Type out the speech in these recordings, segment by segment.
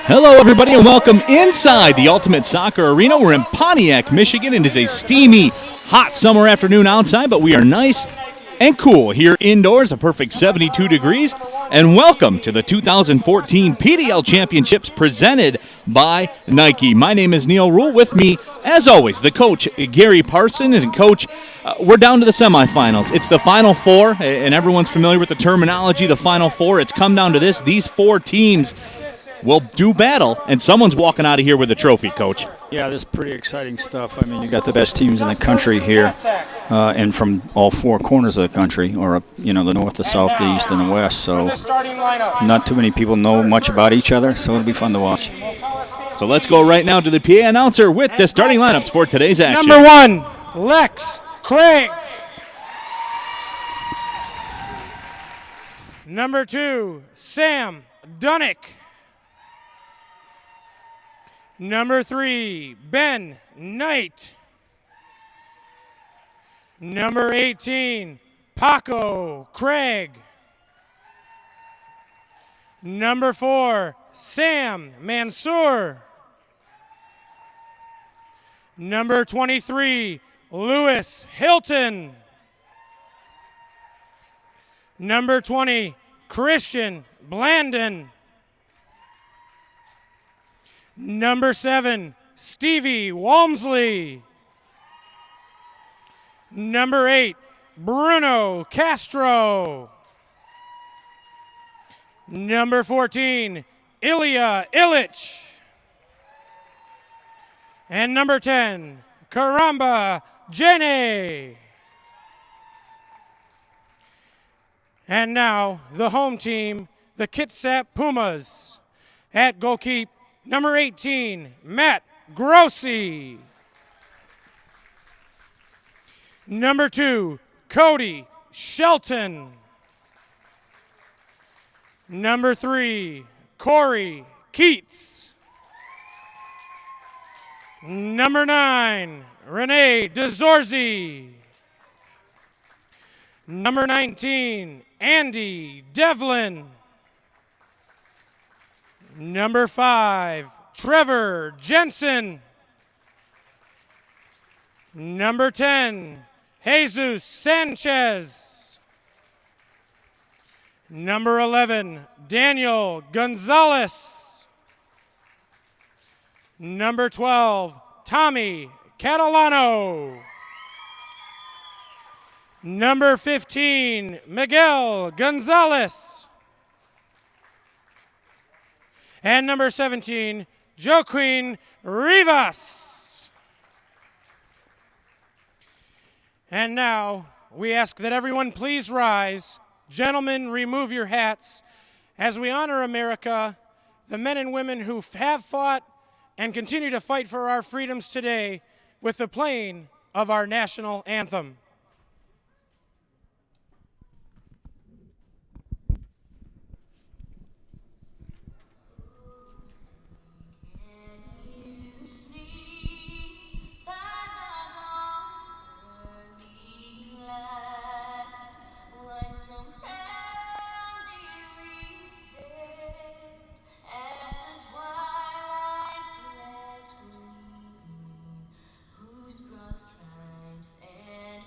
Hello, everybody, and welcome inside the Ultimate Soccer Arena. We're in Pontiac, Michigan. It is a steamy, hot summer afternoon outside, but we are nice and cool here indoors, a perfect 72 degrees. And welcome to the 2014 PDL Championships presented by Nike. My name is Neil Rule. With me, as always, the coach, Gary Parson. And Coach, we're down to the semifinals. It's the Final Four, and everyone's familiar with the terminology, the Final Four. It's come down to this. These four teams will do battle, and someone's walking out of here with a trophy, Coach. Yeah, this is pretty exciting stuff. I mean, you got the best teams in the country here, and from all four corners of the country, or the north, the south, the east, and the west. So not too many people know much about each other, so it'll be fun to watch. So let's go right now to the PA announcer with the starting lineups for today's action. Number 1, Lex Craig. Number 2, Sam Dunnick. Number 3, Ben Knight. Number 18, Paco Craig. Number 4, Sam Mansour. Number 23, Lewis Hilton. Number 20, Christian Blandon. Number 7, Stevie Walmsley. Number 8, Bruno Castro. Number 14, Ilya Illich. And number 10, Karamba Jene. And now the home team, the Kitsap Pumas. At goalkeeper, number 18, Matt Grossi. Number 2, Cody Shelton. Number 3, Corey Keats. Number 9, Renee DeZorzi. Number 19, Andy Devlin. Number 5, Trevor Jensen. Number 10, Jesus Sanchez. Number 11, Daniel Gonzalez. Number 12, Tommy Catalano. Number 15, Miguel Gonzalez. And number 17, Joaquin Rivas. And now we ask that everyone please rise. Gentlemen, remove your hats as we honor America, the men and women who have fought and continue to fight for our freedoms today with the playing of our national anthem. Stripes and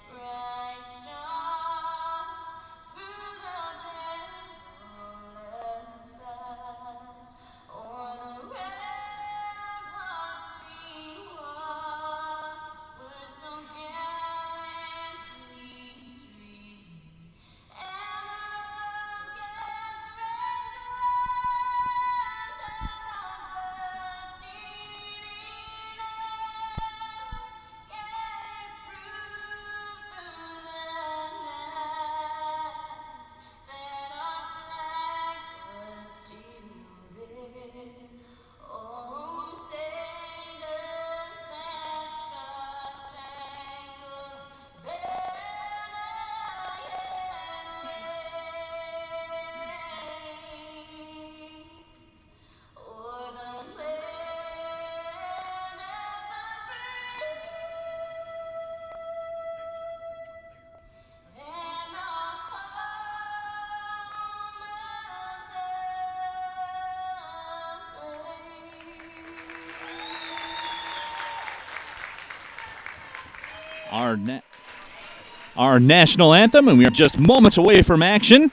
our national anthem, and we are just moments away from action.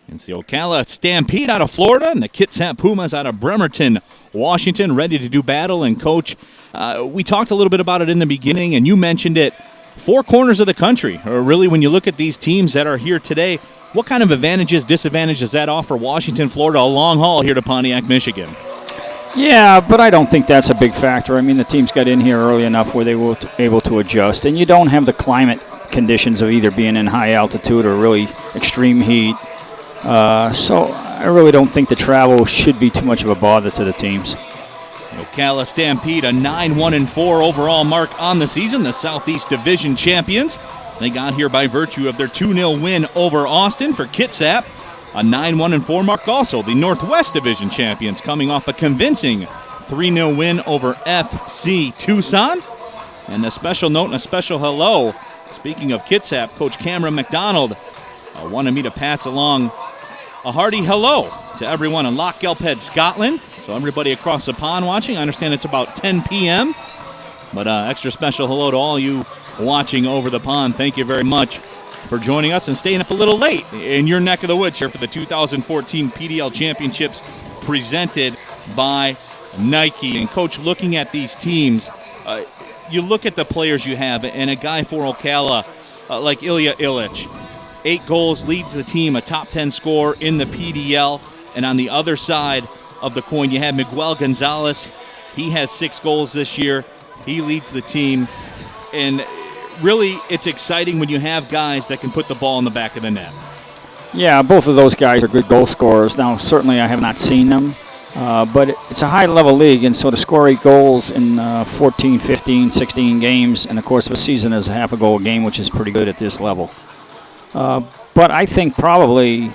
It's the Ocala Stampede out of Florida and the Kitsap Pumas out of Bremerton, Washington, ready to do battle. And, Coach, we talked a little bit about it in the beginning, and you mentioned it. 4 corners of the country, or really when you look at these teams that are here today, what kind of advantages, disadvantages does that offer Washington, Florida, a long haul here to Pontiac, Michigan? Yeah, but I don't think that's a big factor. I mean, the teams got in here early enough where they were able to adjust, and you don't have the climate conditions of either being in high altitude or really extreme heat. So I really don't think the travel should be too much of a bother to the teams. Ocala Stampede, a 9-1-4 overall mark on the season, the Southeast Division champions. They got here by virtue of their 2-0 win over Austin. For Kitsap, a 9-1-4 mark also. The Northwest Division champions coming off a convincing 3-0 win over FC Tucson. And a special note and a special hello. Speaking of Kitsap, Coach Cameron McDonald wanted me to pass along a hearty hello to everyone in Loch Gelphead, Scotland. So everybody across the pond watching, I understand it's about 10 p.m. But extra special hello to all you watching over the pond. Thank you very much for joining us and staying up a little late in your neck of the woods here for the 2014 PDL Championships presented by Nike. And, Coach, looking at these teams, you look at the players you have, and a guy for Ocala like Ilya Illich, 8 goals, leads the team, a top 10 scorer in the PDL. And on the other side of the coin, you have Miguel Gonzalez. He has 6 goals this year. He leads the team. And really, it's exciting when you have guys that can put the ball in the back of the net. Yeah, both of those guys are good goal scorers. Now, certainly I have not seen them, but it's a high-level league, and so to score 8 goals in 14, 15, 16 games, and of course a season is a half a goal a game, which is pretty good at this level. But I think probably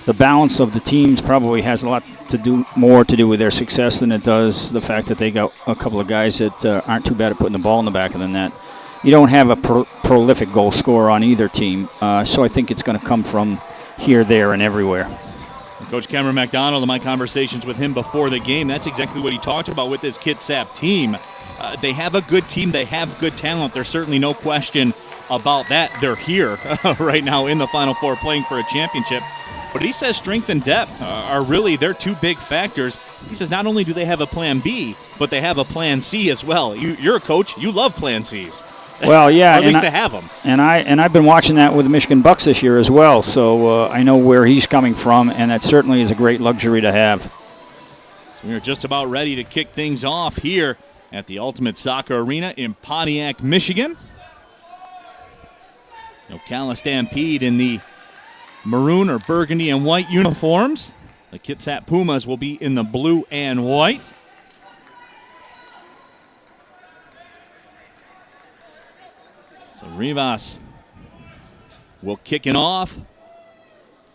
the balance of the teams probably has a lot more to do with their success than it does the fact that they got a couple of guys that aren't too bad at putting the ball in the back of the net. You don't have a prolific goal scorer on either team, so I think it's going to come from here, there, and everywhere. Coach Cameron McDonald, in my conversations with him before the game, that's exactly what he talked about with this Kitsap team. They have a good team. They have good talent. There's certainly no question about that. They're here right now in the Final Four playing for a championship. But he says strength and depth are really their 2 big factors. He says not only do they have a plan B, but they have a plan C as well. You're a coach. You love plan Cs. Well, yeah, or at least to have them. And I've been watching that with the Michigan Bucks this year as well, so I know where he's coming from, and that certainly is a great luxury to have. So we're just about ready to kick things off here at the Ultimate Soccer Arena in Pontiac, Michigan. Ocala Stampede in the maroon or burgundy and white uniforms. The Kitsap Pumas will be in the blue and white. So Rivas will kick it off.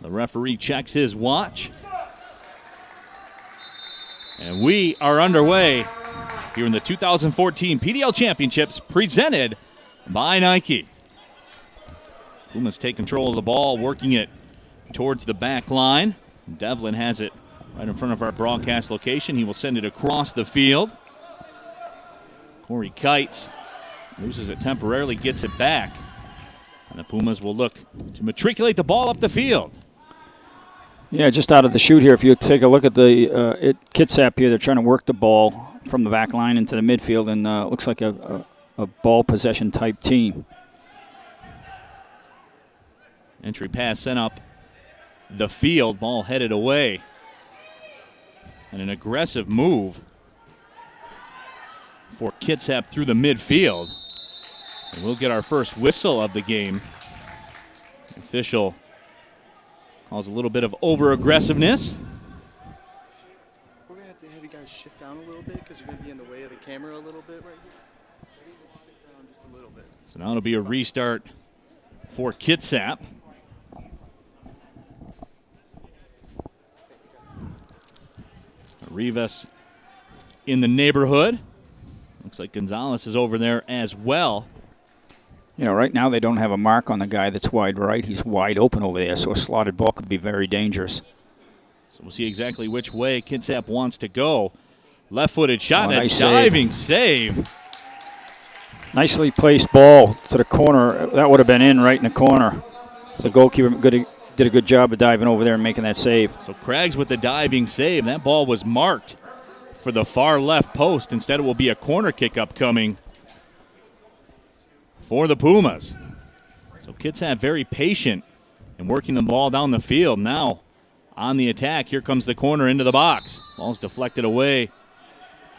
The referee checks his watch. And we are underway here in the 2014 PDL Championships presented by Nike. Pumas take control of the ball, working it towards the back line. Devlin has it right in front of our broadcast location. He will send it across the field. Corey Kites loses it temporarily, gets it back. And the Pumas will look to matriculate the ball up the field. Yeah, just out of the chute here, if you take a look at the Kitsap here, they're trying to work the ball from the back line into the midfield, and it looks like a ball possession type team. Entry pass sent up the field, ball headed away. And an aggressive move for Kitsap through the midfield. And we'll get our first whistle of the game. The official calls a little bit of over-aggressiveness. We're going to have you guys shift down a little bit because you're going to be in the way of the camera a little bit right here. Shift down just a little bit. So now it'll be a restart for Kitsap. Rivas in the neighborhood. Looks like Gonzalez is over there as well. You know, right now they don't have a mark on the guy that's wide right. He's wide open over there, so a slotted ball could be very dangerous. So we'll see exactly which way Kitsap wants to go. Left-footed shot and a nice diving save. Nicely placed ball to the corner. That would have been in right in the corner. The goalkeeper did a good job of diving over there and making that save. So Craggs with the diving save. That ball was marked for the far left post. Instead, it will be a corner kick upcoming for the Pumas. So Kitsap very patient and working the ball down the field. Now on the attack, here comes the corner into the box. Ball's deflected away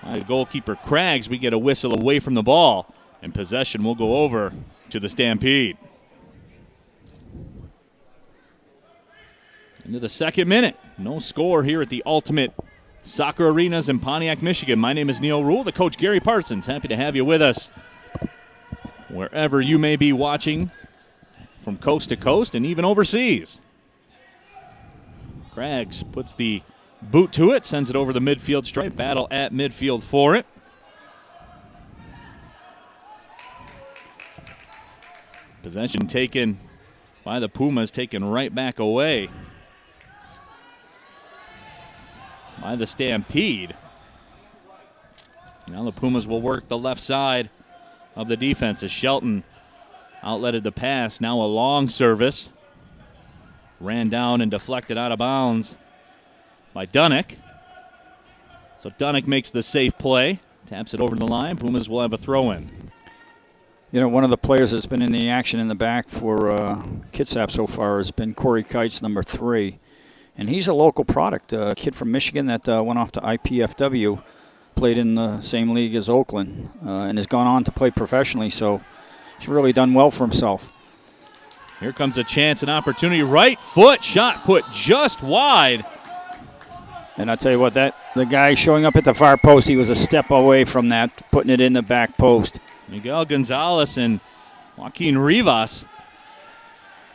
by the goalkeeper Craggs. We get a whistle away from the ball, and possession will go over to the Stampede. Into the second minute. No score here at the Ultimate Soccer Arenas in Pontiac, Michigan. My name is Neil Rule, the coach Gary Parsons. Happy to have you with us wherever you may be watching from coast to coast and even overseas. Craggs puts the boot to it, sends it over the midfield stripe. Battle at midfield for it. Possession taken by the Pumas, taken right back away by the Stampede. Now the Pumas will work the left side of the defense as Shelton outletted the pass. Now a long service. Ran down and deflected out of bounds by Dunnick. So Dunnick makes the safe play. Taps it over the line. Pumas will have a throw-in. You know, one of the players that's been in the action in the back for Kitsap so far has been Corey Kites, number 3. And he's a local product, a kid from Michigan that went off to IPFW, played in the same league as Oakland, and has gone on to play professionally. So he's really done well for himself. Here comes a chance, an opportunity. Right foot shot put just wide. And I tell you what, the guy showing up at the far post, he was a step away from that, putting it in the back post. Miguel Gonzalez and Joaquin Rivas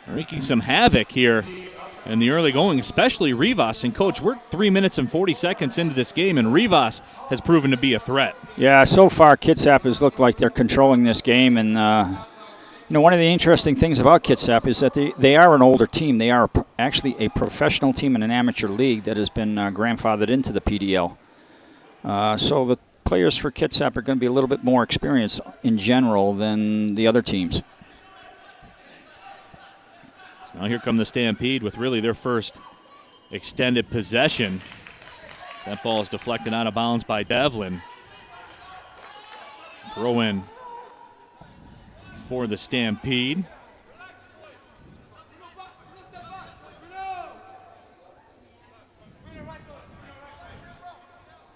are making some havoc here in the early going, especially Rivas. And, Coach, we're 3 minutes and 40 seconds into this game, and Rivas has proven to be a threat. Yeah, so far Kitsap has looked like they're controlling this game. And, you know, one of the interesting things about Kitsap is that they are an older team. They are actually a professional team in an amateur league that has been grandfathered into the PDL. So the players for Kitsap are going to be a little bit more experienced in general than the other teams. So now here come the Stampede with really their first extended possession. So that ball is deflected out of bounds by Devlin. Throw in for the Stampede.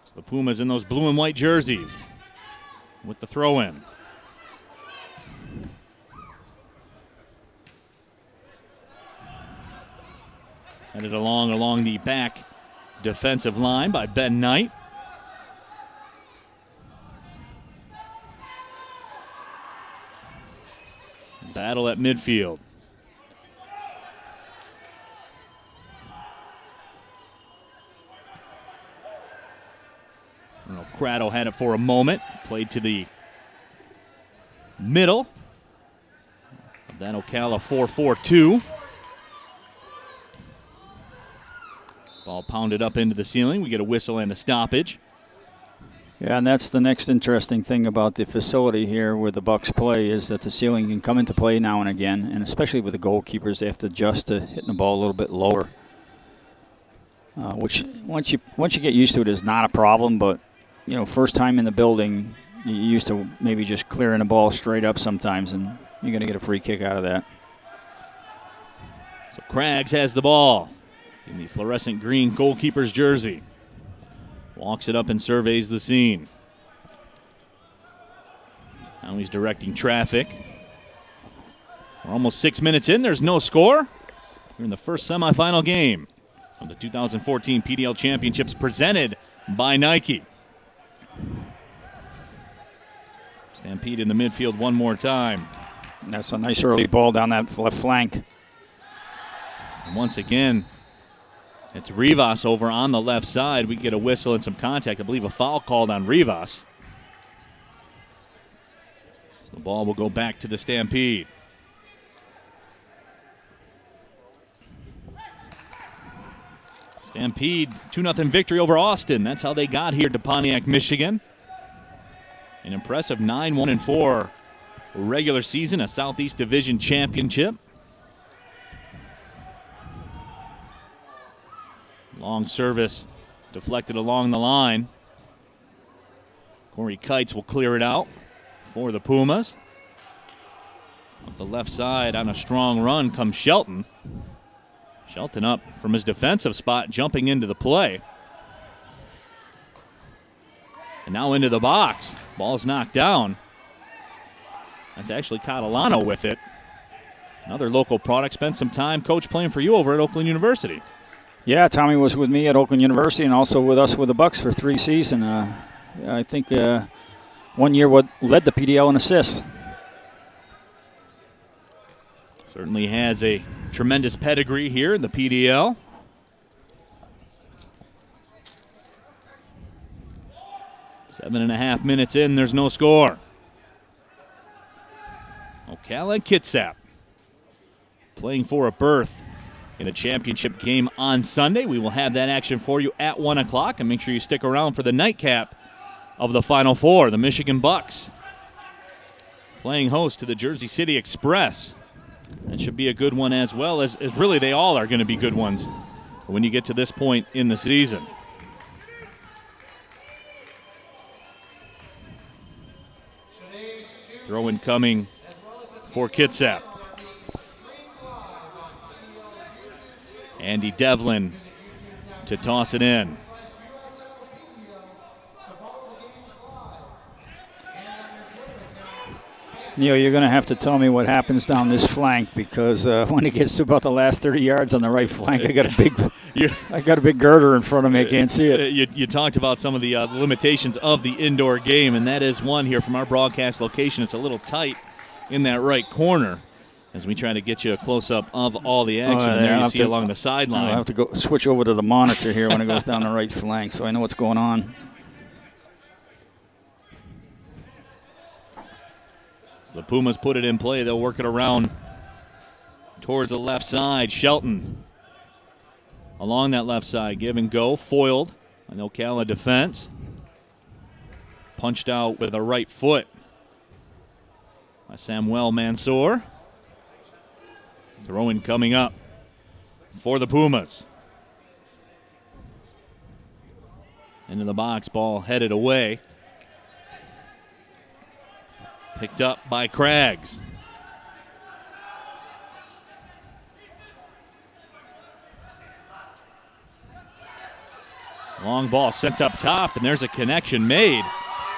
So the Pumas in those blue and white jerseys with the throw-in. Headed along the back defensive line by Ben Knight. Battle at midfield. Crado had it for a moment. Played to the middle of that Ocala 4-4-2. Ball pounded up into the ceiling. We get a whistle and a stoppage. Yeah, and that's the next interesting thing about the facility here where the Bucks play is that the ceiling can come into play now and again, and especially with the goalkeepers, they have to adjust to hitting the ball a little bit lower, which once you get used to it is not a problem. But you know, first time in the building, you're used to maybe just clearing the ball straight up sometimes, and you're going to get a free kick out of that. So Craggs has the ball in the fluorescent green goalkeeper's jersey. Walks it up and surveys the scene. Now he's directing traffic. We're almost 6 minutes in. There's no score. We're in the first semifinal game of the 2014 PDL Championships presented by Nike. Stampede in the midfield one more time. That's a nice early ball down that left flank. And once again, it's Rivas over on the left side. We get a whistle and some contact. I believe a foul called on Rivas. So the ball will go back to the Stampede. Stampede, 2-0 victory over Austin. That's how they got here to Pontiac, Michigan. An impressive 9-1-4 regular season, a Southeast Division championship. Long service deflected along the line. Corey Kites will clear it out for the Pumas. Up the left side on a strong run comes Shelton. Shelton up from his defensive spot, jumping into the play. And now into the box. Ball's knocked down. That's actually Catalano with it. Another local product. Spent some time, Coach, playing for you over at Oakland University. Yeah, Tommy was with me at Oakland University and also with us with the Bucks for 3 seasons. I think 1 year what led the PDL in assists. Certainly has a tremendous pedigree here in the PDL. Seven and a half minutes in, there's no score. Ocala and Kitsap playing for a berth in a championship game on Sunday. We will have that action for you at 1 o'clock, and make sure you stick around for the nightcap of the Final Four. The Michigan Bucks playing host to the Jersey City Express. That should be a good one, as well as really they all are going to be good ones when you get to this point in the season. Throw in coming for Kitsap. Andy Devlin to toss it in. Neil, you're going to have to tell me what happens down this flank, because when it gets to about the last 30 yards on the right flank, I got a big girder in front of me. I can't see it. You talked about some of the limitations of the indoor game, and that is one here from our broadcast location. It's a little tight in that right corner as we try to get you a close-up of all the action. And there you see along the sideline. I'll have to go switch over to the monitor here when it goes down the right flank so I know what's going on. The Pumas put it in play. They'll work it around towards the left side. Shelton along that left side. Give and go. Foiled. An Ocala defense. Punched out with a right foot by Samuel Mansour. Throw-in coming up for the Pumas. Into the box. Ball headed away. Picked up by Craggs. Long ball sent up top, and there's a connection made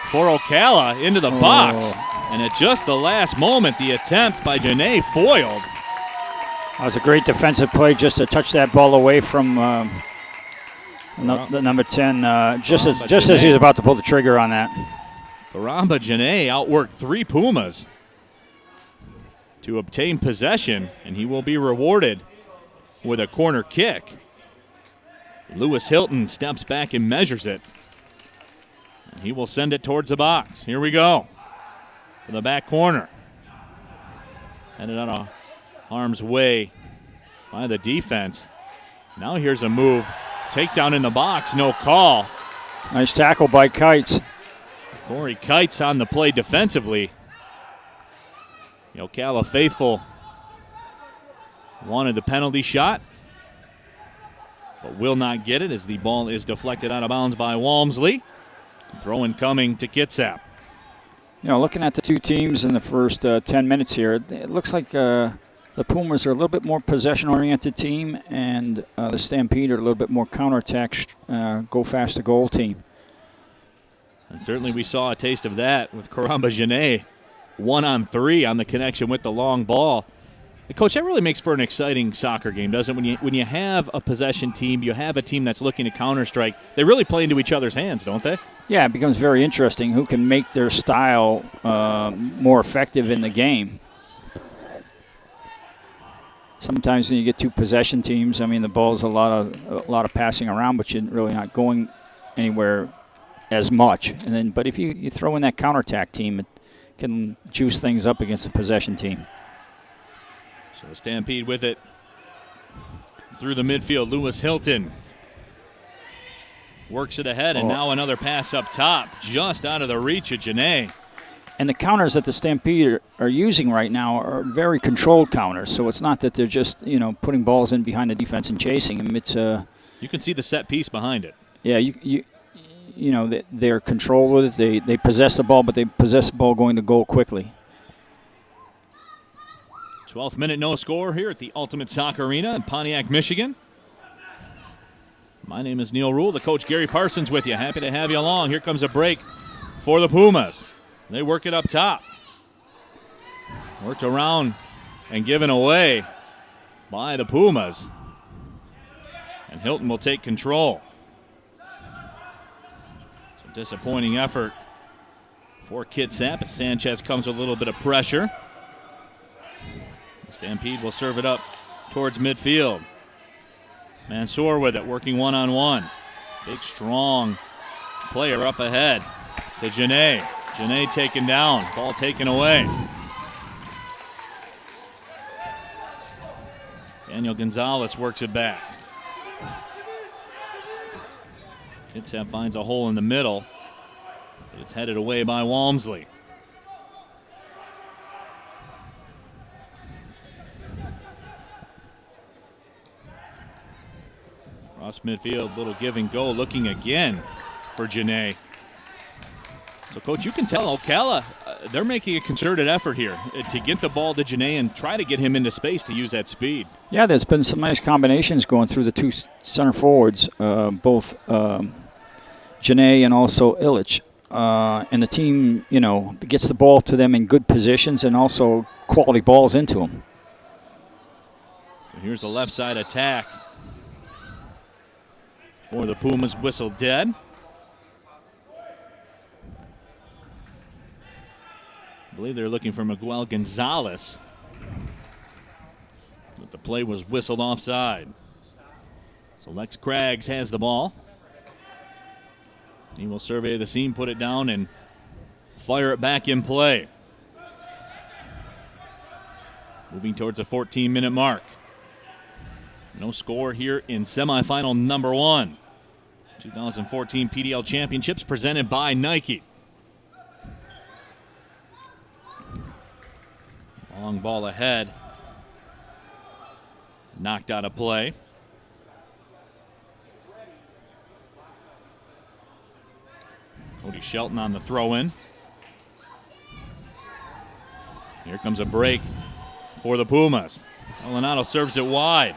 for Ocala into the box. And at just the last moment, the attempt by Janae foiled. That was a great defensive play just to touch that ball away from the number 10, just as he was about to pull the trigger on that. Karamba Janae outworked 3 Pumas to obtain possession, and he will be rewarded with a corner kick. Lewis Hilton steps back and measures it. And he will send it towards the box. Here we go. To the back corner. Headed out of harm's way by the defense. Now here's a move. Takedown in the box, no call. Nice tackle by Kites. Corey Kites on the play defensively. The Ocala faithful wanted the penalty shot, but will not get it as the ball is deflected out of bounds by Walmsley. Throw-in coming to Kitsap. You know, looking at the two teams in the first 10 minutes here, it looks like the Pumas are a little bit more possession-oriented team, and the Stampede are a little bit more counterattack, go fast to goal team. And certainly we saw a taste of that with Karamba Janae, 1-on-3 on the connection with the long ball. Coach, that really makes for an exciting soccer game, doesn't it? When you have a possession team, you have a team that's looking to counter-strike, they really play into each other's hands, don't they? Yeah, it becomes very interesting who can make their style more effective in the game. Sometimes when you get two possession teams, I mean, the ball's a lot of passing around, but you're really not going anywhere as much. And then, but if you throw in that counterattack team, it can juice things up against a possession team. So the Stampede with it through the midfield. Lewis Hilton works it ahead, and now another pass up top, just out of the reach of Janae. And the counters that the Stampede are using right now are very controlled counters. So it's not that they're just, putting balls in behind the defense and chasing them. It's You can see the set piece behind it. Yeah, they're controlled with it. They possess the ball, but they possess the ball going to goal quickly. 12th minute, no score here at the Ultimate Soccer Arena in Pontiac, Michigan. My name is Neil Rule, the coach Gary Parsons with you. Happy to have you along. Here comes a break for the Pumas. They work it up top. Worked around and given away by the Pumas. And Hilton will take control. So disappointing effort for Kitsap as Sanchez comes with a little bit of pressure. The Stampede will serve it up towards midfield. Mansour with it, working one-on-one. Big, strong player up ahead to Janae. Janae taken down, ball taken away. Daniel Gonzalez works it back. Kitsap finds a hole in the middle, but it's headed away by Walmsley. Cross midfield, little give and go, looking again for Janae. So, Coach, you can tell Ocala, they're making a concerted effort here to get the ball to Janae and try to get him into space to use that speed. Yeah, there's been some nice combinations going through the two center forwards, both Janae and also Illich. And the team, gets the ball to them in good positions and also quality balls into them. So here's the left side attack for the Pumas, whistle dead. I believe they're looking for Miguel Gonzalez, but the play was whistled offside. So Lex Craggs has the ball. He will survey the scene, put it down, and fire it back in play. Moving towards the 14-minute mark. No score here in semifinal number 1. 2014 PDL Championships presented by Nike. Long ball ahead. Knocked out of play. Cody Shelton on the throw-in. Here comes a break for the Pumas. Elinado serves it wide.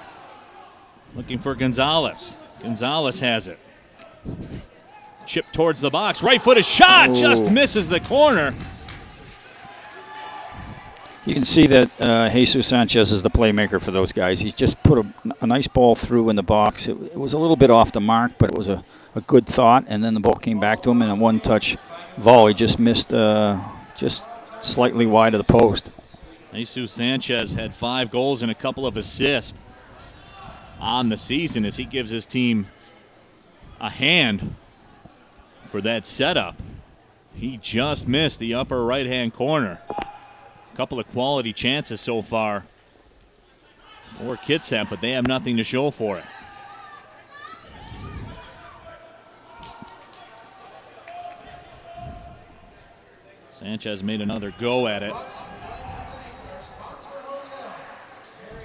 Looking for Gonzalez. Gonzalez has it. Chip towards the box. Right-footed shot. Just misses the corner. You can see that Jesus Sanchez is the playmaker for those guys. He's just put a nice ball through in the box. It was a little bit off the mark, but it was a good thought, and then the ball came back to him, and a one-touch volley just missed just slightly wide of the post. Jesus Sanchez had 5 goals and a couple of assists on the season as he gives his team a hand for that setup. He just missed the upper right-hand corner. A couple of quality chances so far for Kitsap, but they have nothing to show for it. Sanchez made another go at it.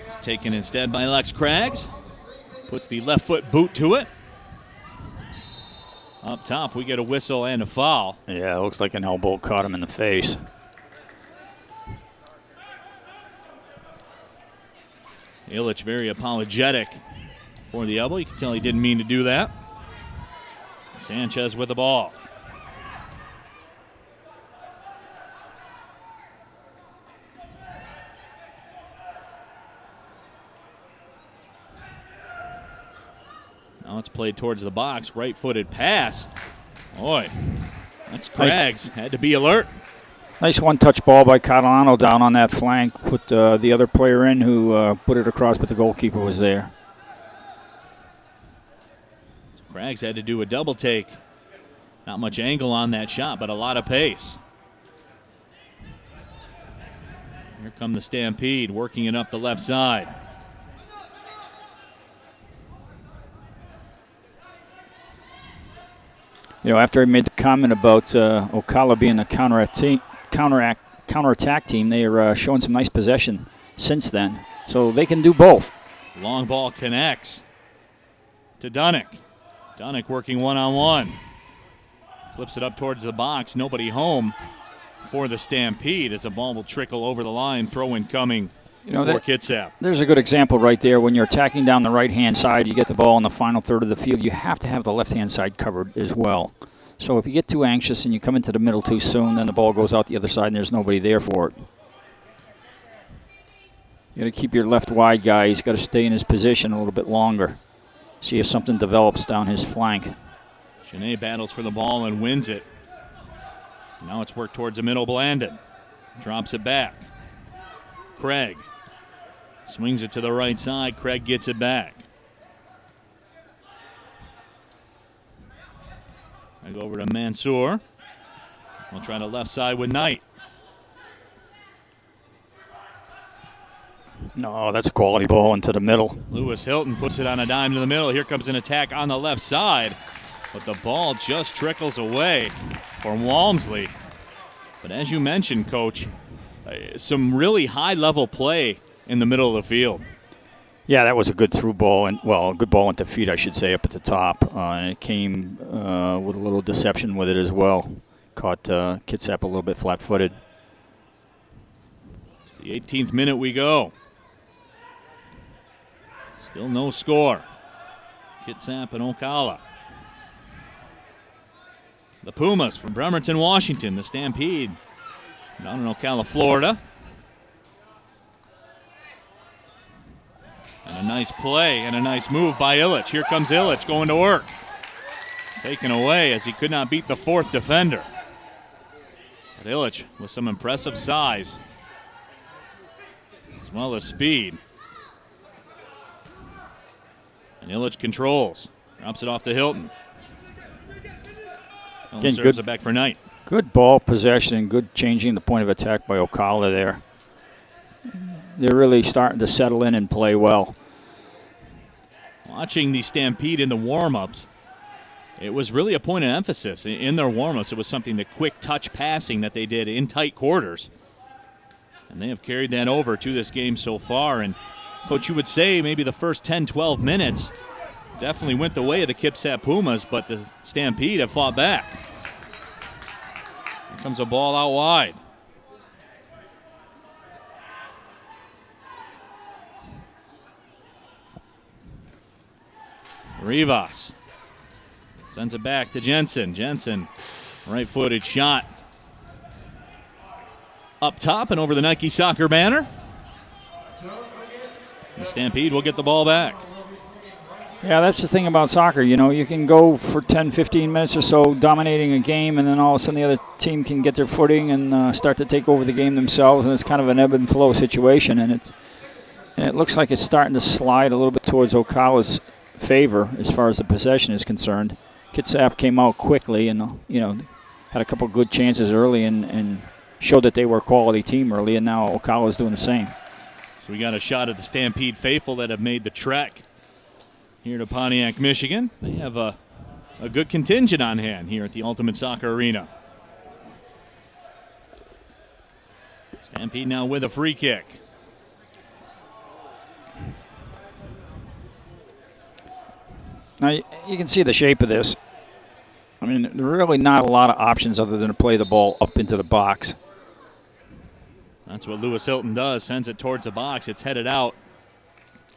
It's taken instead by Lex Craggs. Puts the left foot boot to it. Up top, we get a whistle and a foul. Yeah, it looks like an elbow caught him in the face. Illich very apologetic for the elbow. You can tell he didn't mean to do that. Sanchez with the ball. Now it's played towards the box. Right-footed pass. Boy, that's Craggs. Had to be alert. Nice one-touch ball by Catalano down on that flank. Put the other player in who put it across, but the goalkeeper was there. Craggs had to do a double take. Not much angle on that shot, but a lot of pace. Here come the Stampede, working it up the left side. After I made the comment about Ocala being a counterattack team. They are showing some nice possession since then. So they can do both. Long ball connects to Dunnick. Dunnick working one-on-one. Flips it up towards the box. Nobody home for the Stampede as the ball will trickle over the line. Throw-in coming for Kitsap. There's a good example right there. When you're attacking down the right-hand side, you get the ball in the final third of the field. You have to have the left-hand side covered as well. So if you get too anxious and you come into the middle too soon, then the ball goes out the other side and there's nobody there for it. You got to keep your left wide guy. He's got to stay in his position a little bit longer. See if something develops down his flank. Shanae battles for the ball and wins it. Now it's worked towards the middle. Blandon drops it back. Craig swings it to the right side. Craig gets it back. I go over to Mansour. We'll try the left side with Knight. No, that's a quality ball into the middle. Lewis Hilton puts it on a dime to the middle. Here comes an attack on the left side. But the ball just trickles away from Walmsley. But as you mentioned, Coach, some really high-level play in the middle of the field. Yeah, that was a good through ball, and a good ball into feet, I should say, up at the top. And it came with a little deception with it as well. Caught Kitsap a little bit flat-footed. The 18th minute we go. Still no score. Kitsap and Ocala. The Pumas from Bremerton, Washington. The Stampede down in Ocala, Florida. And a nice play and a nice move by Illich. Here comes Illich going to work. Taken away as he could not beat the fourth defender. But Illich with some impressive size as well as speed. And Illich controls. Drops it off to Hilton. Hilton serves it back for Knight. Good ball possession and good changing the point of attack by Ocala there. They're really starting to settle in and play well. Watching the Stampede in the warm-ups, it was really a point of emphasis. In their warm-ups, it was something, the quick touch passing that they did in tight quarters. And they have carried that over to this game so far. And, Coach, you would say maybe the first 10, 12 minutes definitely went the way of the Kitsap Pumas, but the Stampede have fought back. Here comes a ball out wide. Rivas sends it back to Jensen. Jensen, right-footed shot. Up top and over the Nike soccer banner. The Stampede will get the ball back. Yeah, that's the thing about soccer. You know, you can go for 10, 15 minutes or so dominating a game, and then all of a sudden the other team can get their footing and start to take over the game themselves, and it's kind of an ebb and flow situation. And it looks like it's starting to slide a little bit towards Ocala's favor as far as the possession is concerned. Kitsap came out quickly and had a couple good chances early and showed that they were a quality team early, and now Ocala is doing the same. So we got a shot at the Stampede faithful that have made the trek here to Pontiac, Michigan. They have a good contingent on hand here at the Ultimate Soccer Arena. Stampede now with a free kick. Now, you can see the shape of this. I mean, there are really not a lot of options other than to play the ball up into the box. That's what Lewis Hilton does, sends it towards the box. It's headed out.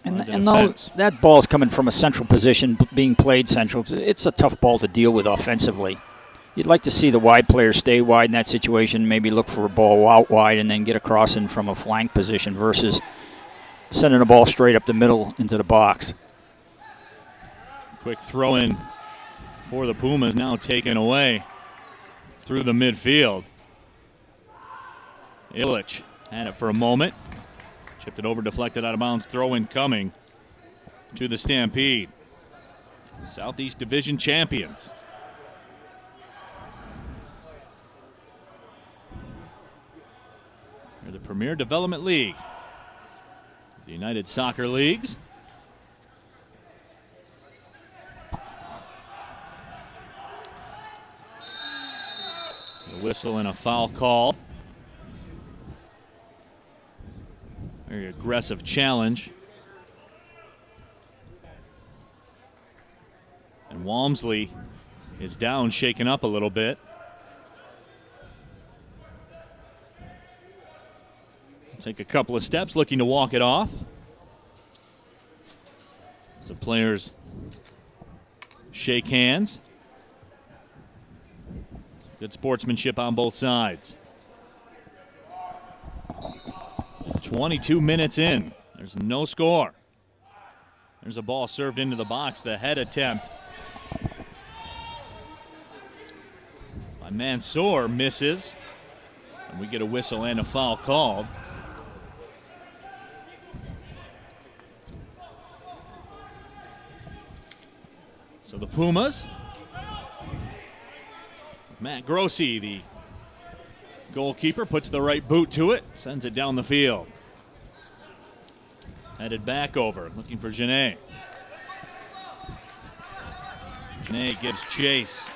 And that ball is coming from a central position, being played central. It's a tough ball to deal with offensively. You'd like to see the wide player stay wide in that situation, maybe look for a ball out wide and then get across in from a flank position versus sending a ball straight up the middle into the box. Quick throw in for the Pumas, now taken away through the midfield. Illich had it for a moment. Chipped it over, deflected out of bounds. Throw in coming to the Stampede. Southeast Division champions. They're the Premier Development League. The United Soccer Leagues. A whistle and a foul call. Very aggressive challenge. And Walmsley is down, shaken up a little bit. Take a couple of steps, looking to walk it off. So players shake hands. Good sportsmanship on both sides. 22 minutes in. There's no score. There's a ball served into the box. The head attempt by Mansour misses. And we get a whistle and a foul called. So the Pumas, Matt Grossi, the goalkeeper, puts the right boot to it, sends it down the field. Headed back over, looking for Janae. Janae gives chase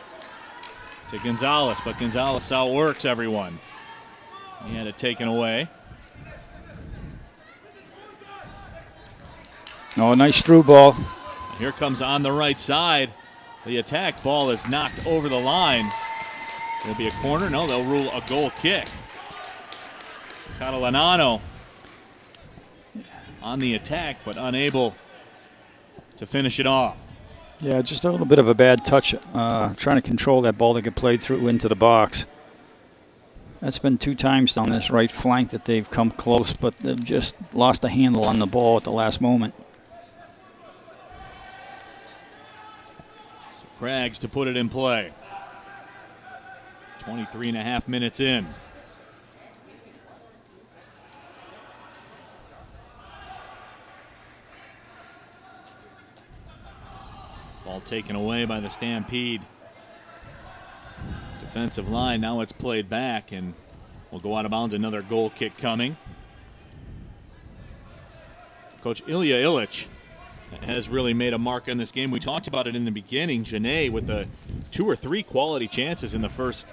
to Gonzalez, but Gonzalez outworks everyone. He had it taken away. Oh, nice through ball. Here comes on the right side. The attack ball is knocked over the line. It'll be a corner. No, they'll rule a goal kick. Catalanano on the attack, but unable to finish it off. Yeah, just a little bit of a bad touch, trying to control that ball that get played through into the box. That's been 2 times down this right flank that they've come close, but they've just lost the handle on the ball at the last moment. So Craggs to put it in play. 23 and a half minutes in. Ball taken away by the Stampede defensive line. Now it's played back and will go out of bounds. Another goal kick coming. Coach Ilya Illich has really made a mark on this game. We talked about it in the beginning. Janae with the 2 or 3 quality chances in the first,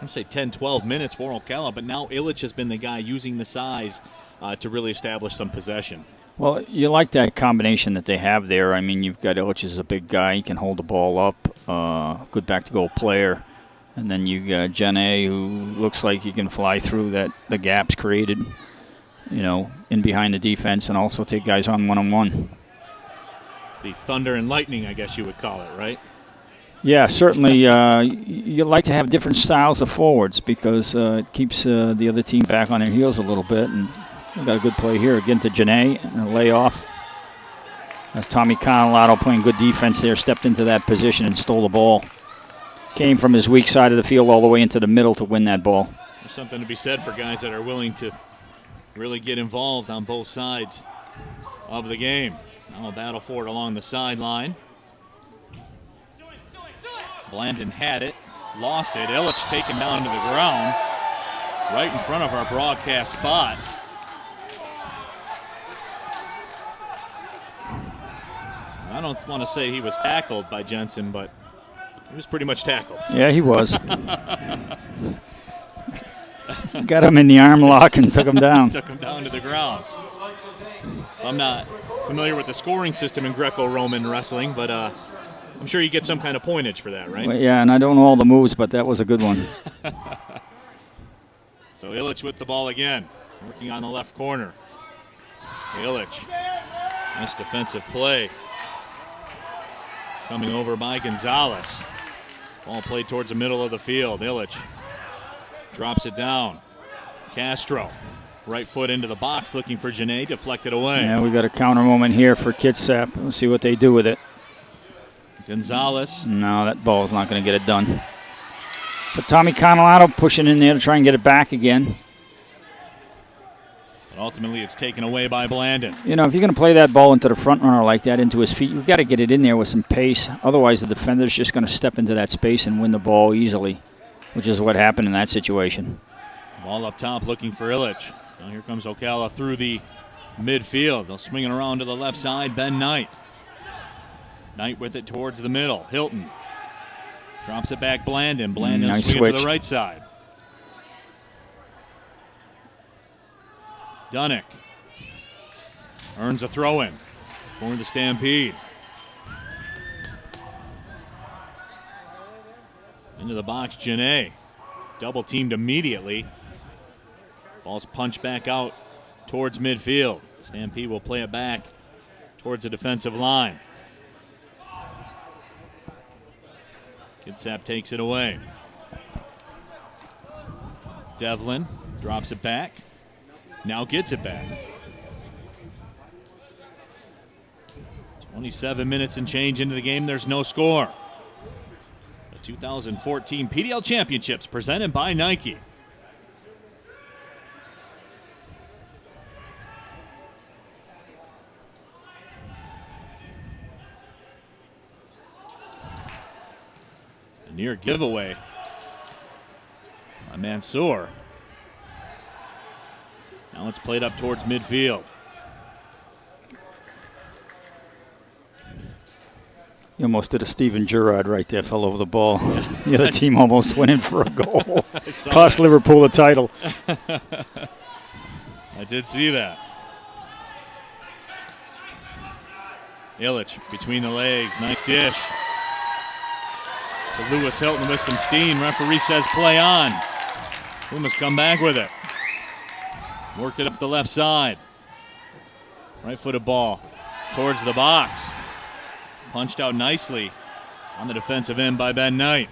I'd say 10, 12 minutes for Ocala, but now Illich has been the guy using the size to really establish some possession. Well, you like that combination that they have there. I mean, you've got Illich as a big guy. He can hold the ball up, good back-to-goal player. And then you got Janae, who looks like he can fly through the gaps created, in behind the defense, and also take guys on one-on-one. The thunder and lightning, I guess you would call it, right? Yeah, certainly. You like to have different styles of forwards because it keeps the other team back on their heels a little bit. And we got a good play here again to Janae and a layoff. Tommy Conalato playing good defense there, stepped into that position and stole the ball. Came from his weak side of the field all the way into the middle to win that ball. There's something to be said for guys that are willing to really get involved on both sides of the game. Now a battle for it along the sideline. Blandon had it, lost it. Illich taken down to the ground, right in front of our broadcast spot. I don't want to say he was tackled by Jensen, but he was pretty much tackled. Yeah, he was. Got him in the arm lock and took him down. Took him down to the ground. So I'm not familiar with the scoring system in Greco-Roman wrestling, but I'm sure you get some kind of pointage for that, right? Well, yeah, and I don't know all the moves, but that was a good one. So Illich with the ball again, working on the left corner. Illich, nice defensive play. Coming over by Gonzalez. Ball played towards the middle of the field. Illich drops it down. Castro, right foot into the box, looking for Janae, deflected away. Yeah, we got a counter moment here for Kitsap. We'll see what they do with it. Gonzalez. No, that ball's not going to get it done. But Tommy Conalato pushing in there to try and get it back again. But ultimately, it's taken away by Blandon. If you're going to play that ball into the front runner like that, into his feet, you've got to get it in there with some pace. Otherwise, the defender's just going to step into that space and win the ball easily, which is what happened in that situation. Ball up top looking for Illich. Now here comes Ocala through the midfield. They'll swing it around to the left side. Ben Knight. Knight with it towards the middle. Hilton drops it back. Blandon. Blandon nice swinging to switch. the right side. Dunnick Earns a throw-in for the Stampede. Into the box, Janae. Double teamed immediately. Ball's punched back out towards midfield. Stampede will play it back towards the defensive line. Kitsap takes it away. Devlin drops it back. Now gets it back. 27 minutes and change into the game. There's no score. The 2014 PDL Championships presented by Nike. A near giveaway by Mansour. Now it's played up towards midfield. You almost did a Steven Gerrard right there, fell over the ball. The other team almost went in for a goal. Cost Liverpool the title. I did see that. Illich between the legs. Nice dish. To Lewis Hilton with some steam. Referee says play on. Pumas come back with it. Worked it up the left side. Right-footed ball towards the box. Punched out nicely on the defensive end by Ben Knight.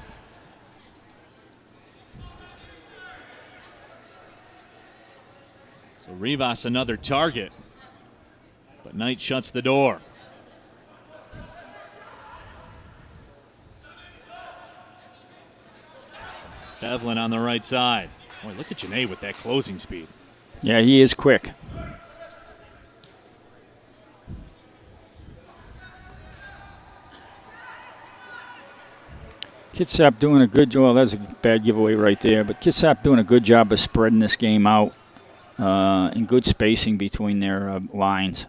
So Rivas another target, but Knight shuts the door. Devlin on the right side. Boy, look at Janae with that closing speed. Yeah, he is quick. Kitsap doing a good job. Well, that's a bad giveaway right there. But Kitsap doing a good job of spreading this game out and good spacing between their lines.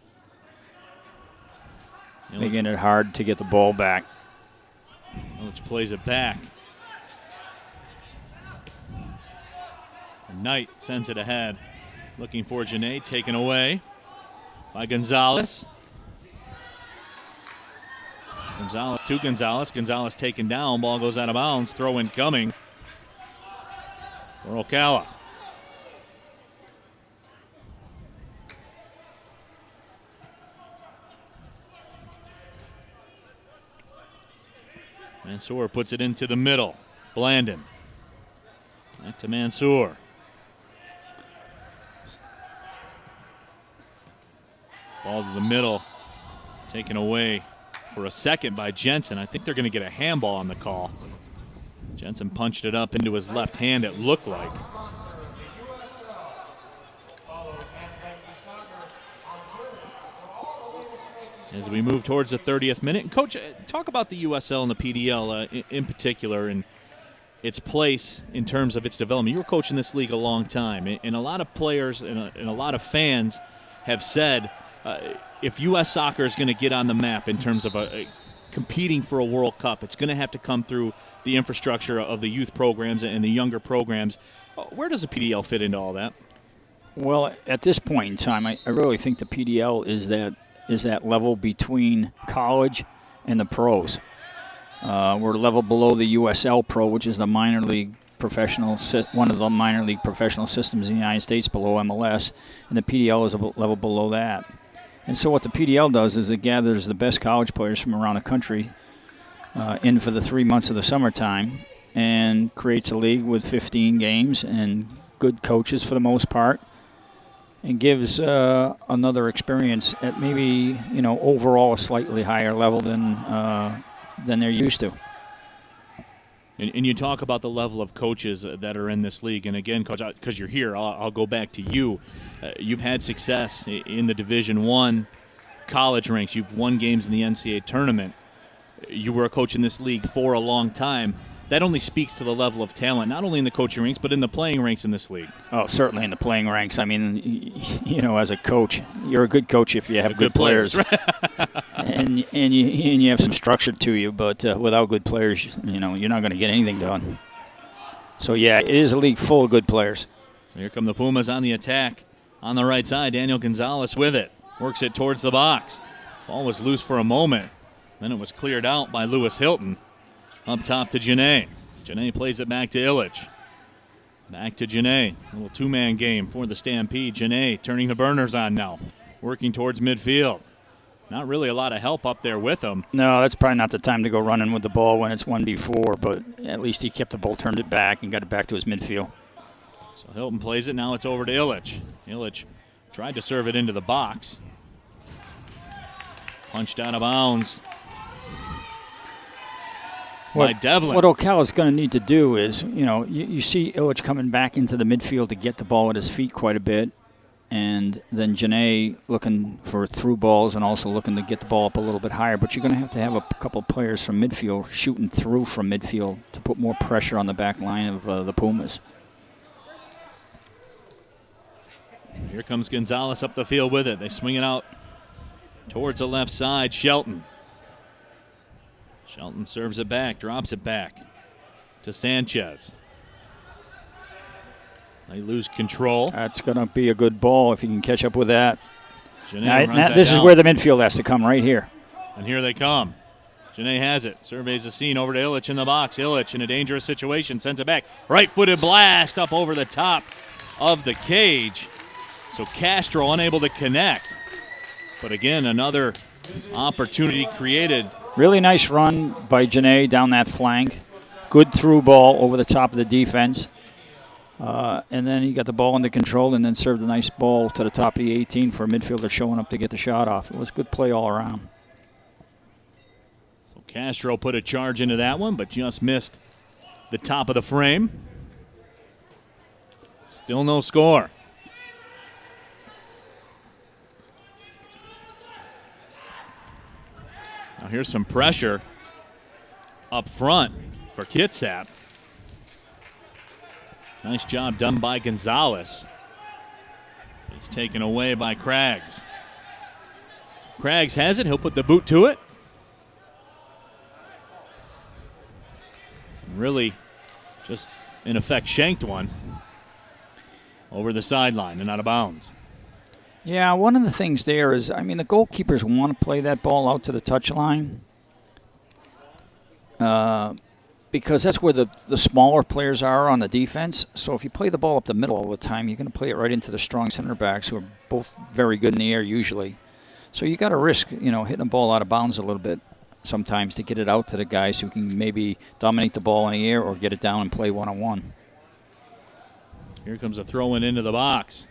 Making it hard to get the ball back. Illich plays it back. Knight sends it ahead. Looking for Janae, taken away by Gonzalez. Gonzalez to Gonzalez. Gonzalez taken down. Ball goes out of bounds. Throw in coming for Ocala. Mansour puts it into the middle. Blandon. Back to Mansour. Ball to the middle. Taken away for a second by Jensen. I think they're going to get a handball on the call. Jensen punched it up into his left hand, it looked like. As we move towards the 30th minute. And Coach, talk about the USL and the PDL in particular and its place in terms of its development. You were coaching this league a long time, and a lot of players and a lot of fans have said if U.S. soccer is going to get on the map in terms of competing for a World Cup, it's going to have to come through the infrastructure of the youth programs and the younger programs. Where does the PDL fit into all that? Well, at this point in time, I really think the PDL is that level between college and the pros. We're a level below the USL Pro, which is the minor league professional, one of the minor league professional systems in the United States below MLS, and the PDL is a level below that. And so what the PDL does is it gathers the best college players from around the country in for the 3 months of the summertime and creates a league with 15 games and good coaches for the most part, and gives another experience at maybe overall a slightly higher level than they're used to. And you talk about the level of coaches that are in this league. And again, Coach, because you're here, I'll go back to you. You've had success in the Division I college ranks. You've won games in the NCAA tournament. You were a coach in this league for a long time. That only speaks to the level of talent, not only in the coaching ranks, but in the playing ranks in this league. Oh, certainly in the playing ranks. I mean, as a coach, you're a good coach if you have good players. and you have some structure to you, but without good players, you're not going to get anything done. So, yeah, it is a league full of good players. So here come the Pumas on the attack on the right side. Daniel Gonzalez with it. Works it towards the box. Ball was loose for a moment. Then it was cleared out by Lewis Hilton. Up top to Janae. Janae plays it back to Illich. Back to Janae. A little two-man game for the Stampede. Janae turning the burners on now. Working towards midfield. Not really a lot of help up there with him. No, that's probably not the time to go running with the ball when it's 1v4, but at least he kept the ball, turned it back, and got it back to his midfield. So Hilton plays it. Now it's over to Illich. Illich tried to serve it into the box. Punched out of bounds by Devlin. What Ocala's going to need to do is, you see Illich coming back into the midfield to get the ball at his feet quite a bit, and then Janae looking for through balls and also looking to get the ball up a little bit higher. But you're going to have a couple players from midfield shooting through from midfield to put more pressure on the back line of the Pumas. Here comes Gonzalez up the field with it. They swing it out towards the left side. Shelton. Shelton serves it back, drops it back to Sanchez. They lose control. That's going to be a good ball if you can catch up with that. This is where the midfield has to come, right here. And here they come. Janae has it. Surveys the scene over to Illich in the box. Illich in a dangerous situation. Sends it back. Right-footed blast up over the top of the cage. So Castro unable to connect. But again, another opportunity created. Really nice run by Janae down that flank. Good through ball over the top of the defense. And then he got the ball under control and then served a nice ball to the top of the 18 for a midfielder showing up to get the shot off. It was good play all around. So Castro put a charge into that one, but just missed the top of the frame. Still no score. Now here's some pressure up front for Kitsap. Nice job done by Gonzalez. It's taken away by Craggs. Craggs has it. He'll put the boot to it. Really just, in effect, shanked one over the sideline and out of bounds. Yeah, one of the things there is, the goalkeepers want to play that ball out to the touchline. Because that's where the smaller players are on the defense. So if you play the ball up the middle all the time, you're going to play it right into the strong center backs who are both very good in the air usually. So you got to risk, hitting the ball out of bounds a little bit sometimes to get it out to the guys who can maybe dominate the ball in the air or get it down and play one-on-one. Here comes a throw-in into the box.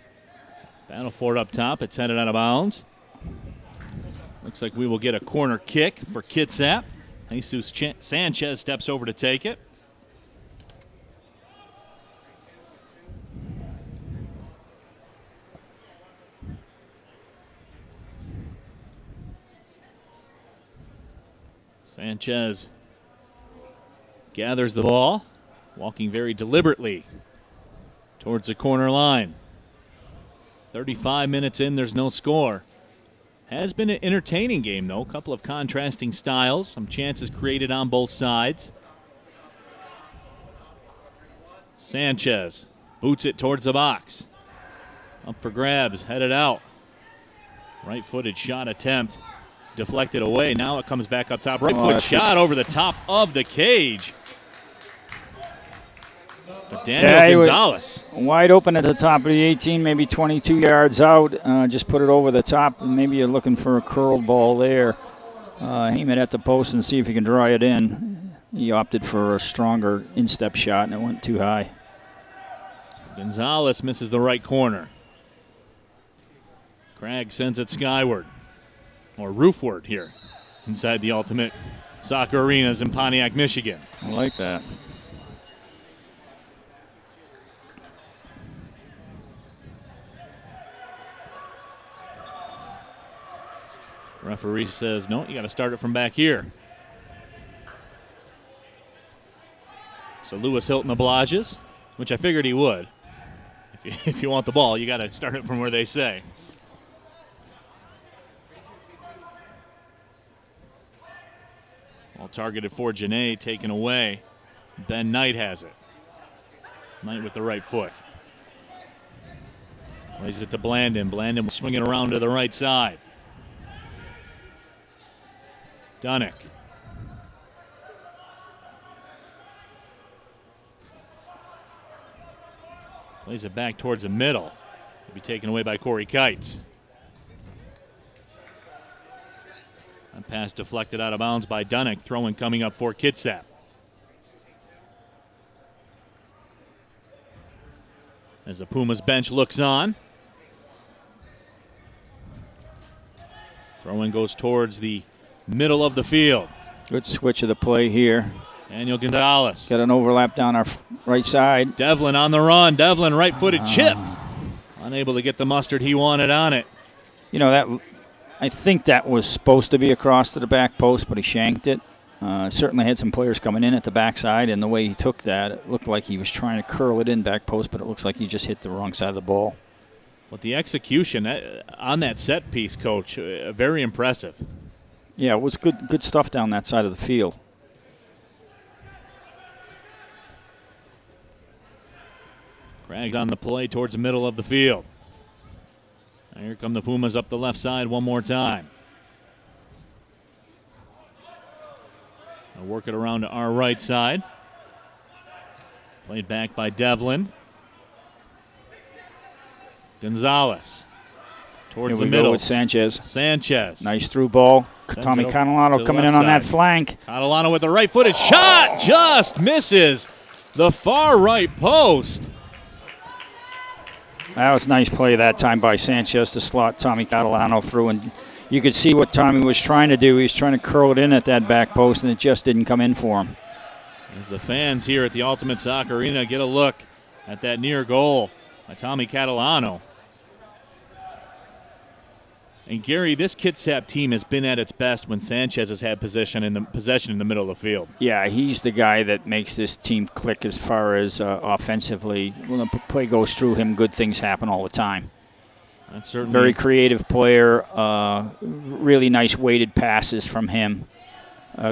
Battle for it up top. It's headed out of bounds. Looks like we will get a corner kick for Kitsap. Jesus Sanchez steps over to take it. Sanchez gathers the ball, walking very deliberately towards the corner line. 35 minutes in, there's no score. Has been an entertaining game, though. A couple of contrasting styles. Some chances created on both sides. Sanchez boots it towards the box. Up for grabs, headed out. Right-footed shot attempt. Deflected away. Now it comes back up top. Right-foot shot over the top of the cage. But Daniel Gonzalez. Wide open at the top of the 18, maybe 22 yards out. Just put it over the top. Maybe you're looking for a curled ball there. Aim it at the post and see if you can draw it in. He opted for a stronger instep shot, and it went too high. So Gonzalez misses the right corner. Cragg sends it skyward, or roofward here, inside the Ultimate Soccer Arenas in Pontiac, Michigan. I like that. Referee says, no, you got to start it from back here. So Lewis Hilton obliges, which I figured he would. If you want the ball, you got to start it from where they say. All targeted for Janae, taken away. Ben Knight has it. Knight with the right foot. Plays it to Blandon. Blandon swinging around to the right side. Dunick. Plays it back towards the middle. Will be taken away by Corey Kites. That pass deflected out of bounds by Dunick. Throwing coming up for Kitsap. As the Pumas bench looks on. Throw-in goes towards the middle of the field. Good switch of the play here. Daniel Gonzalez. Got an overlap down our right side. Devlin on the run. Devlin right-footed chip. Unable to get the mustard he wanted on it. You know, that I think that was supposed to be across to the back post, but he shanked it. Certainly had some players coming in at the backside, and the way he took that, it looked like he was trying to curl it in back post, but it looks like he just hit the wrong side of the ball. But the execution on that set piece, Coach, very impressive. Yeah, it was good stuff down that side of the field. Craig's on the play towards the middle of the field. And here come the Pumas up the left side one more time. They'll work it around to our right side. Played back by Devlin. Gonzalez towards the middle. With Sanchez. Sanchez. Nice through ball. Sends Tommy it Catalano coming in on that flank. Catalano with the right-footed shot. Just misses the far right post. That was a nice play that time by Sanchez to slot Tommy Catalano through, and you could see what Tommy was trying to do. He was trying to curl it in at that back post, and it just didn't come in for him. As the fans here at the Ultimate Soccer Arena get a look at that near goal by Tommy Catalano. And Gary, this Kitsap team has been at its best when Sanchez has had possession in the middle of the field. Yeah, he's the guy that makes this team click as far as offensively. When the play goes through him, good things happen all the time. That's certainly very creative player. Really nice weighted passes from him.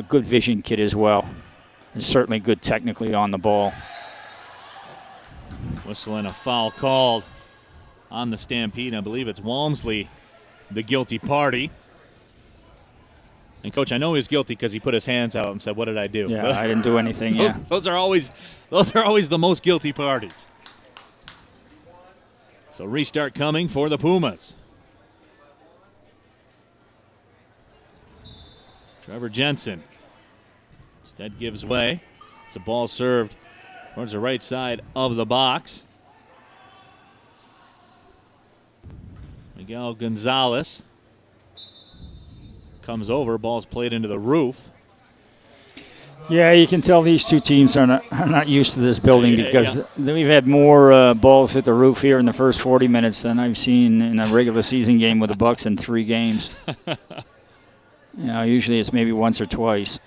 Good vision kid as well. And certainly good technically on the ball. Whistle and a foul called on the Stampede. I believe it's Walmsley, the guilty party. And Coach, I know he was guilty because he put his hands out and said, "What did I do?" Yeah, I didn't do anything. Yeah, those are always the most guilty parties. So restart coming for the Pumas. Trevor Jensen instead gives way. It's a ball served towards the right side of the box. Miguel Gonzalez comes over. Ball's played into the roof. Yeah, you can tell these two teams are not used to this building because we've had more balls hit the roof here in the first 40 minutes than I've seen in a regular season game with the Bucks in 3 games. Usually it's maybe once or twice.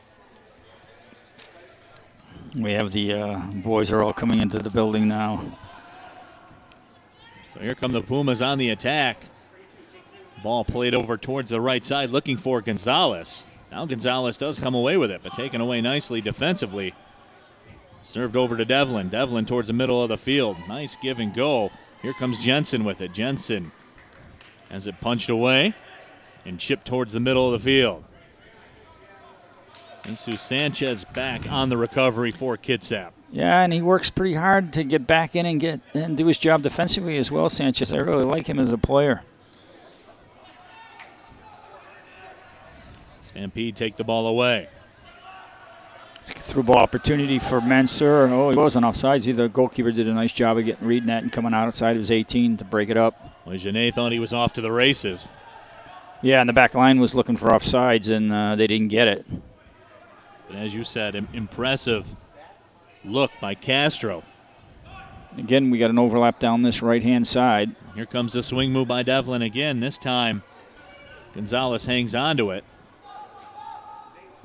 We have the boys are all coming into the building now. So here come the Pumas on the attack. Ball played over towards the right side, looking for Gonzalez. Now Gonzalez does come away with it, but taken away nicely defensively. Served over to Devlin. Devlin towards the middle of the field. Nice give and go. Here comes Jensen with it. Jensen has it punched away and chipped towards the middle of the field. Jesus Sanchez back on the recovery for Kitsap. Yeah, and he works pretty hard to get back in and do his job defensively as well, Sanchez. I really like him as a player. Stampede take the ball away. Through ball opportunity for Mansour. Oh, he wasn't offsides either. The goalkeeper did a nice job of reading that and coming outside of his 18 to break it up. Well, Genet thought he was off to the races. Yeah, and the back line was looking for offsides, and they didn't get it. But as you said, impressive look by Castro. Again, we got an overlap down this right-hand side. Here comes the swing move by Devlin again. This time, Gonzalez hangs on to it.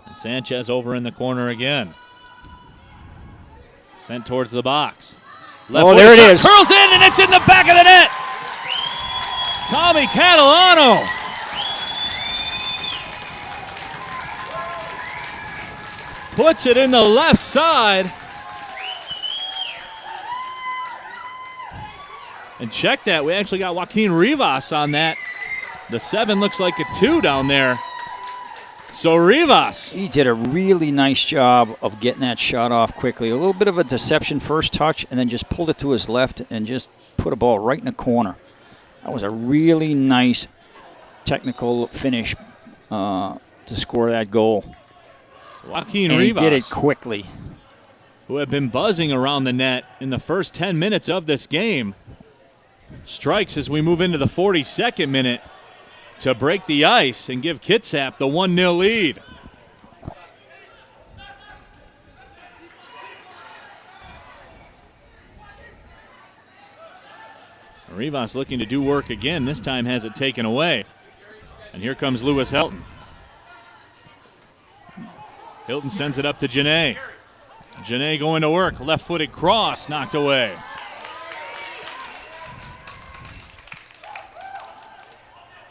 And Sanchez over in the corner again. Sent towards the box. Oh, there it is. Curls in, and it's in the back of the net. Tommy Catalano. Puts it in the left side. And check that, we actually got Joaquin Rivas on that. The 7 looks like a 2 down there. So Rivas. He did a really nice job of getting that shot off quickly. A little bit of a deception first touch, and then just pulled it to his left and just put a ball right in the corner. That was a really nice technical finish to score that goal. Joaquin and Rivas. He did it quickly. Who have been buzzing around the net in the first 10 minutes of this game. Strikes as we move into the 42nd minute to break the ice and give Kitsap the 1-0 lead. Rivas looking to do work again. This time has it taken away. And here comes Lewis Hilton. Hilton sends it up to Janae. Janae going to work. Left-footed cross knocked away.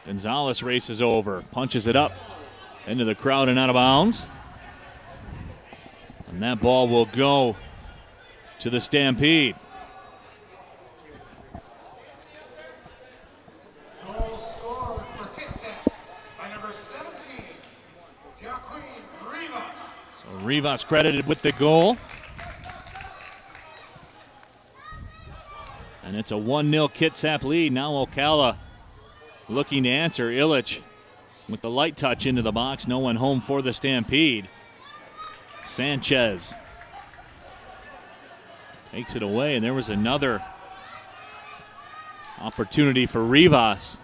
Gonzalez races over, punches it up into the crowd and out of bounds. And that ball will go to the Stampede. Goal scored for Kitsap by number 17, Joaquin Rivas. So Rivas credited with the goal. And it's a 1-0 Kitsap lead. Now Ocala looking to answer. Illich with the light touch into the box. No one home for the Stampede. Sanchez takes it away, and there was another opportunity for Rivas.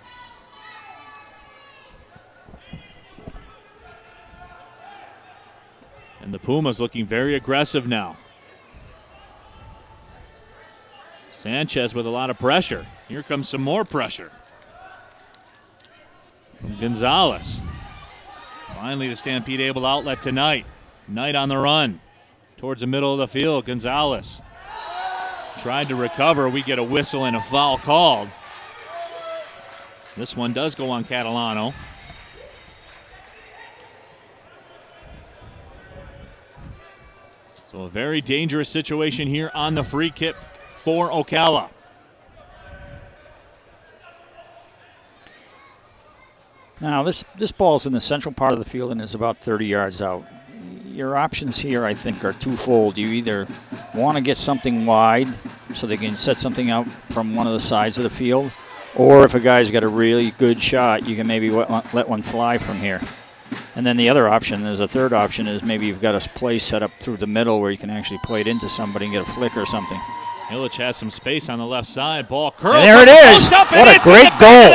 And the Pumas looking very aggressive now. Sanchez with a lot of pressure. Here comes some more pressure from Gonzalez. Finally, the Stampede able to outlet to Knight. Knight on the run towards the middle of the field. Gonzalez tried to recover. We get a whistle and a foul called. This one does go on Catalano. So a very dangerous situation here on the free kick for Ocala. Now, this ball's in the central part of the field and is about 30 yards out. Your options here, I think, are twofold. You either want to get something wide so they can set something out from one of the sides of the field, or if a guy's got a really good shot, you can maybe let one fly from here. And then the other option, there's a third option, is maybe you've got a play set up through the middle where you can actually play it into somebody and get a flick or something. Illich has some space on the left side. Ball curls. And there it is. What a great goal.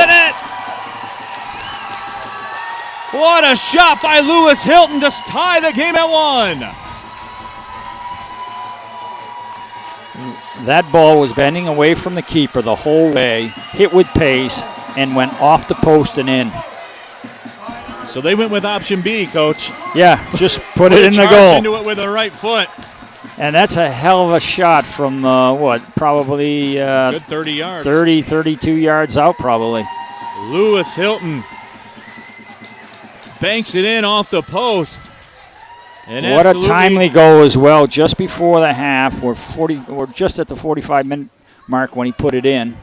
What a shot by Lewis Hilton to tie the game at 1. That ball was bending away from the keeper the whole way, hit with pace, and went off the post and in. So they went with option B, Coach. Yeah, just put it in the goal. Into it with the right foot. And that's a hell of a shot from, probably good 30 yards. 30, 32 yards out probably. Lewis Hilton banks it in off the post. And what a timely goal as well, just before the half. We're just at the 45-minute mark when he put it in.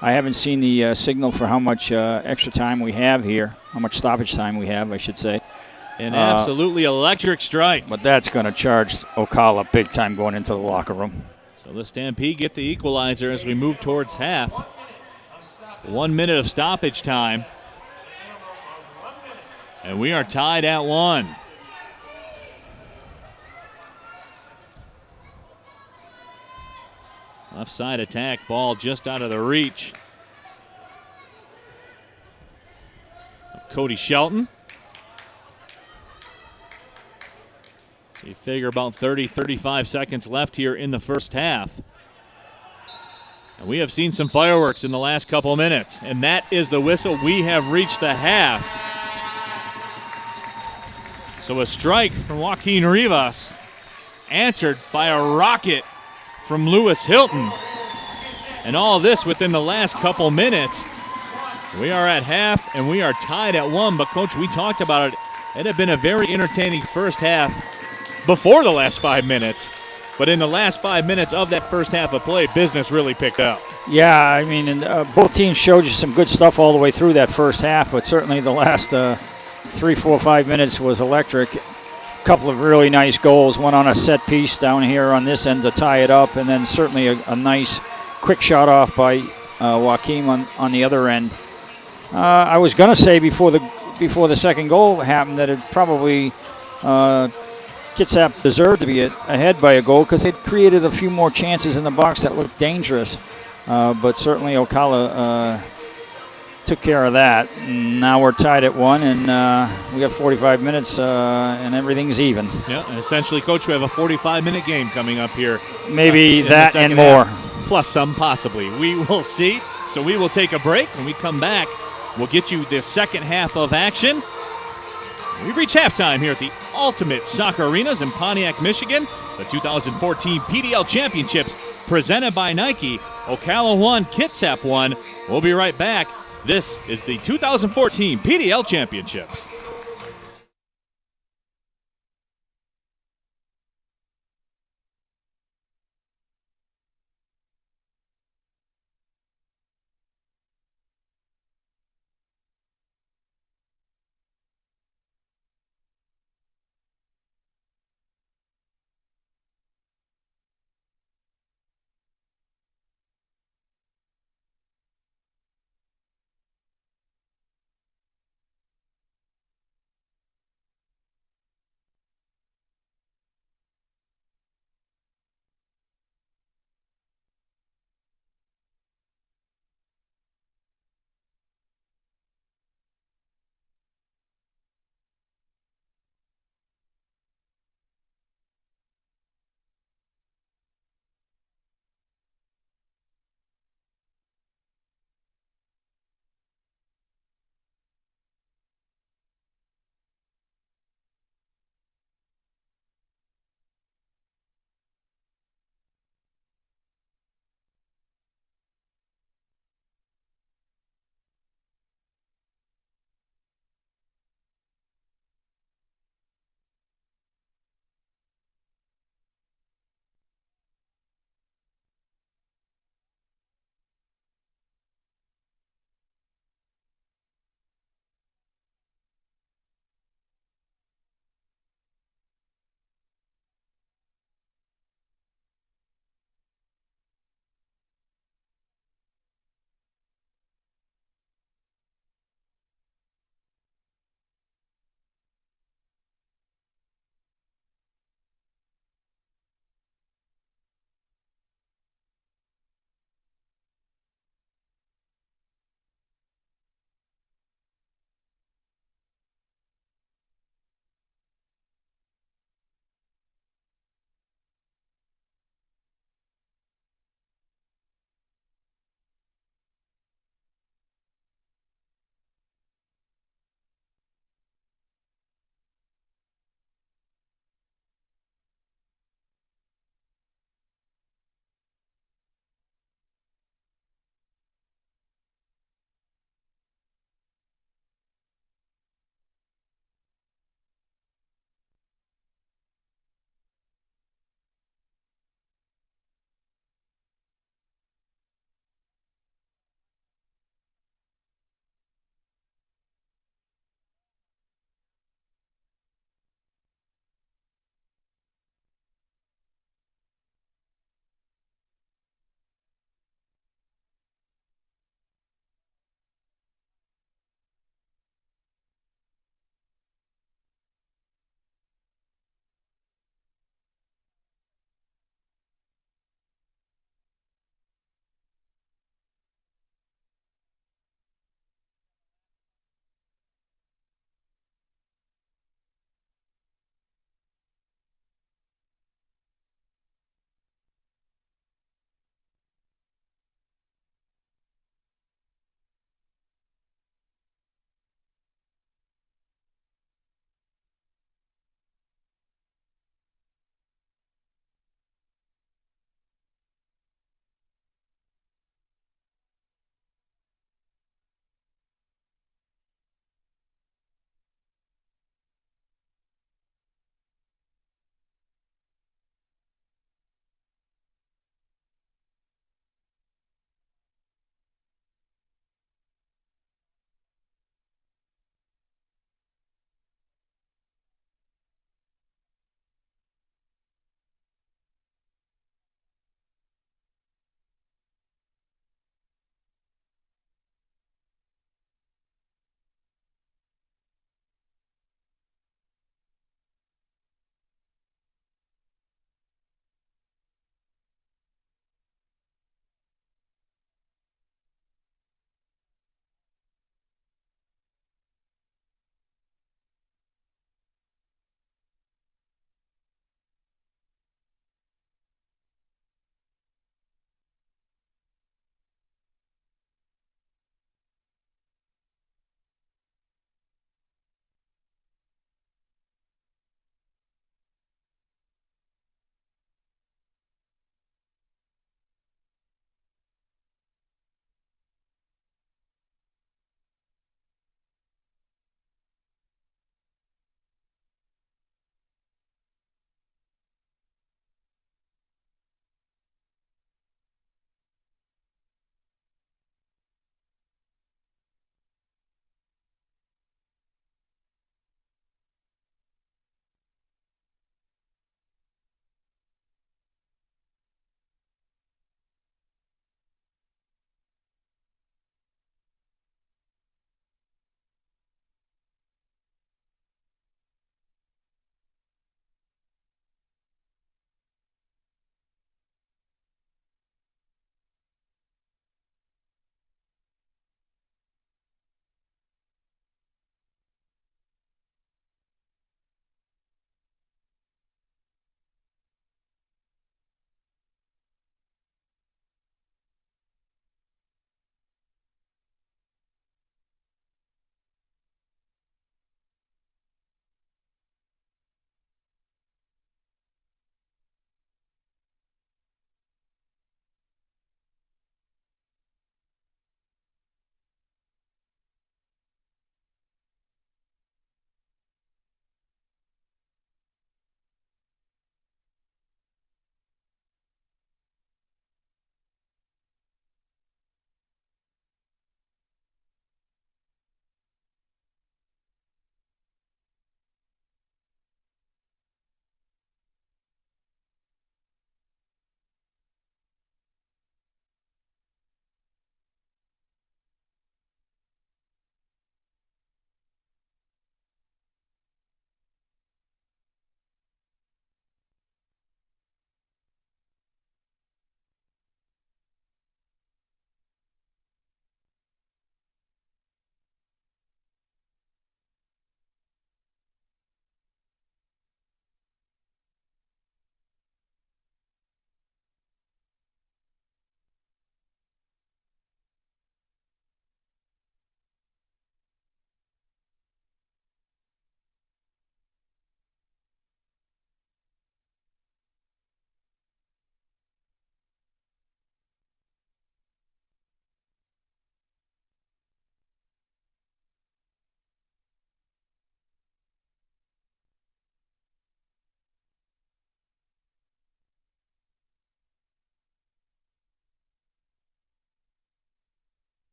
I haven't seen the signal for how much extra time we have here, how much stoppage time we have, I should say. An absolutely electric strike. But that's going to charge Ocala big time going into the locker room. So the Stampede get the equalizer as we move towards half. 1 minute of stoppage time. And we are tied at 1. Left side attack, ball just out of the reach of Cody Shelton. So you figure about 30, 35 seconds left here in the first half. And we have seen some fireworks in the last couple minutes. And that is the whistle. We have reached the half. So a strike from Joaquin Rivas, answered by a rocket from Lewis Hilton. And all this within the last couple minutes. We are at half and we are tied at 1. But Coach, we talked about it. It had been a very entertaining first half before the last 5 minutes. But in the last 5 minutes of that first half of play, business really picked up. Yeah, I mean, and, both teams showed you some good stuff all the way through that first half, but certainly the last 3, 4, 5 minutes was electric. A couple of really nice goals, one on a set piece down here on this end to tie it up, and then certainly a nice quick shot off by Joaquim on the other end. I was going to say before the second goal happened that it probably Kitsap deserved to be ahead by a goal because it created a few more chances in the box that looked dangerous. But certainly Ocala took care of that. And now we're tied at 1, and we got 45 minutes, and everything's even. Yeah, and essentially, Coach, we have a 45-minute game coming up here. Maybe that and more. Plus some, possibly. We will see. So we will take a break. When we come back, we'll get you the second half of action. We've reached halftime here at the Ultimate Soccer Arenas in Pontiac, Michigan. The 2014 PDL Championships presented by Nike. Ocala won, Kitsap won. We'll be right back. This is the 2014 PDL Championships.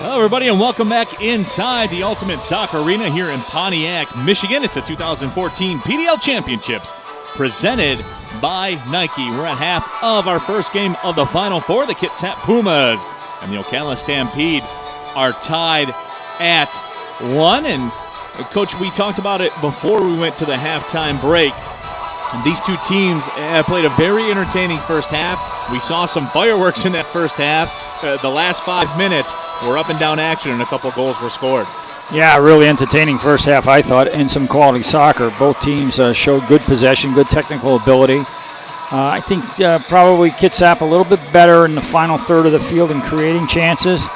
Hello, everybody, and welcome back inside the Ultimate Soccer Arena here in Pontiac, Michigan. It's the 2014 PDL Championships presented by Nike. We're at half of our first game of the Final Four. The Kitsap Pumas and the Ocala Stampede are tied at 1. And, Coach, we talked about it before we went to the halftime break. And these two teams played a very entertaining first half. We saw some fireworks in that first half. The last 5 minutes were up and down action, and a couple goals were scored. Yeah, really entertaining first half, I thought, and some quality soccer. Both teams showed good possession, good technical ability. I think probably Kitsap a little bit better in the final third of the field in creating chances,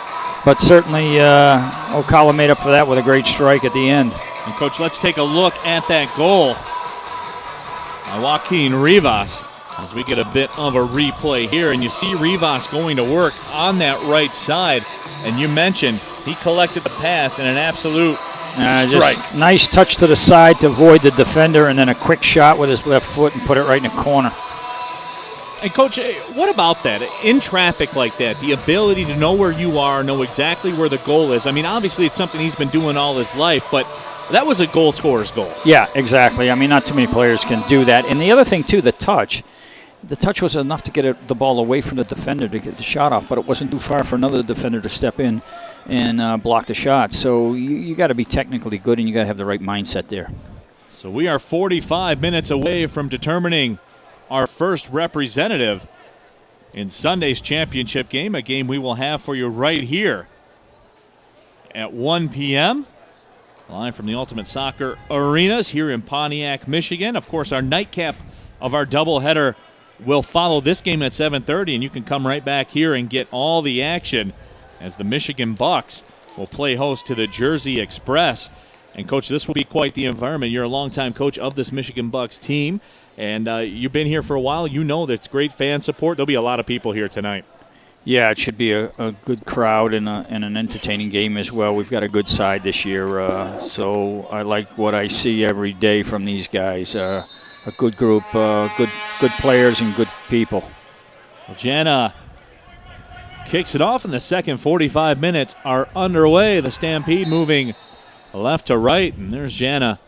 but certainly Ocala made up for that with a great strike at the end. And, Coach, let's take a look at that goal by Joaquin Rivas as we get a bit of a replay here. And you see Rivas going to work on that right side. And you mentioned he collected the pass in an absolute strike. Just nice touch to the side to avoid the defender, and then a quick shot with his left foot and put it right in the corner. And, Coach, what about that? In traffic like that, the ability to know where you are, know exactly where the goal is. I mean, obviously it's something he's been doing all his life, but that was a goal scorer's goal. Yeah, exactly. I mean, not too many players can do that. And the other thing, too, the touch. The touch was enough to get the ball away from the defender to get the shot off, but it wasn't too far for another defender to step in and block the shot. So you got to be technically good, and you got to have the right mindset there. So we are 45 minutes away from determining our first representative in Sunday's championship game, a game we will have for you right here at 1 p.m. live from the Ultimate Soccer Arenas here in Pontiac, Michigan. Of course, our nightcap of our doubleheader will follow this game at 7:30, and you can come right back here and get all the action as the Michigan Bucks will play host to the Jersey Express. And, Coach, this will be quite the environment. You're a longtime coach of this Michigan Bucks team, and you've been here for a while. You know that's great fan support. There'll be a lot of people here tonight. Yeah, it should be a good crowd and an entertaining game as well. We've got a good side this year, so I like what I see every day from these guys. A good group, good players and good people. Well, Jana kicks it off, and the second 45 minutes are underway. The Stampede moving left to right, and there's Jana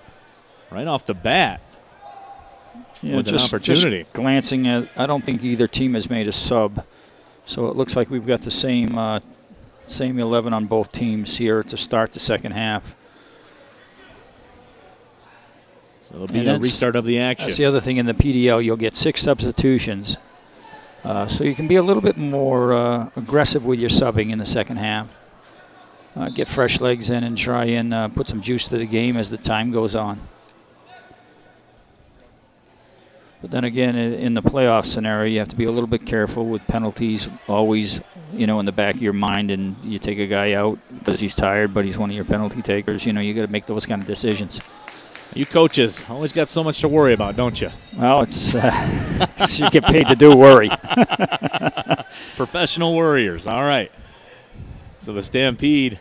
right off the bat with an opportunity. Just glancing at, I don't think either team has made a sub, so it looks like we've got the same 11 on both teams here to start the second half. It'll be a restart of the action. That's the other thing in the PDL. You'll get 6 substitutions. So you can be a little bit more aggressive with your subbing in the second half. Get fresh legs in and try and put some juice to the game as the time goes on. But then again, in the playoff scenario, you have to be a little bit careful with penalties always, in the back of your mind. And you take a guy out because he's tired, but he's one of your penalty takers. You got to make those kind of decisions. You coaches always got so much to worry about, don't you? Well, it's you get paid to do worry. Professional worriers. All right. So the Stampede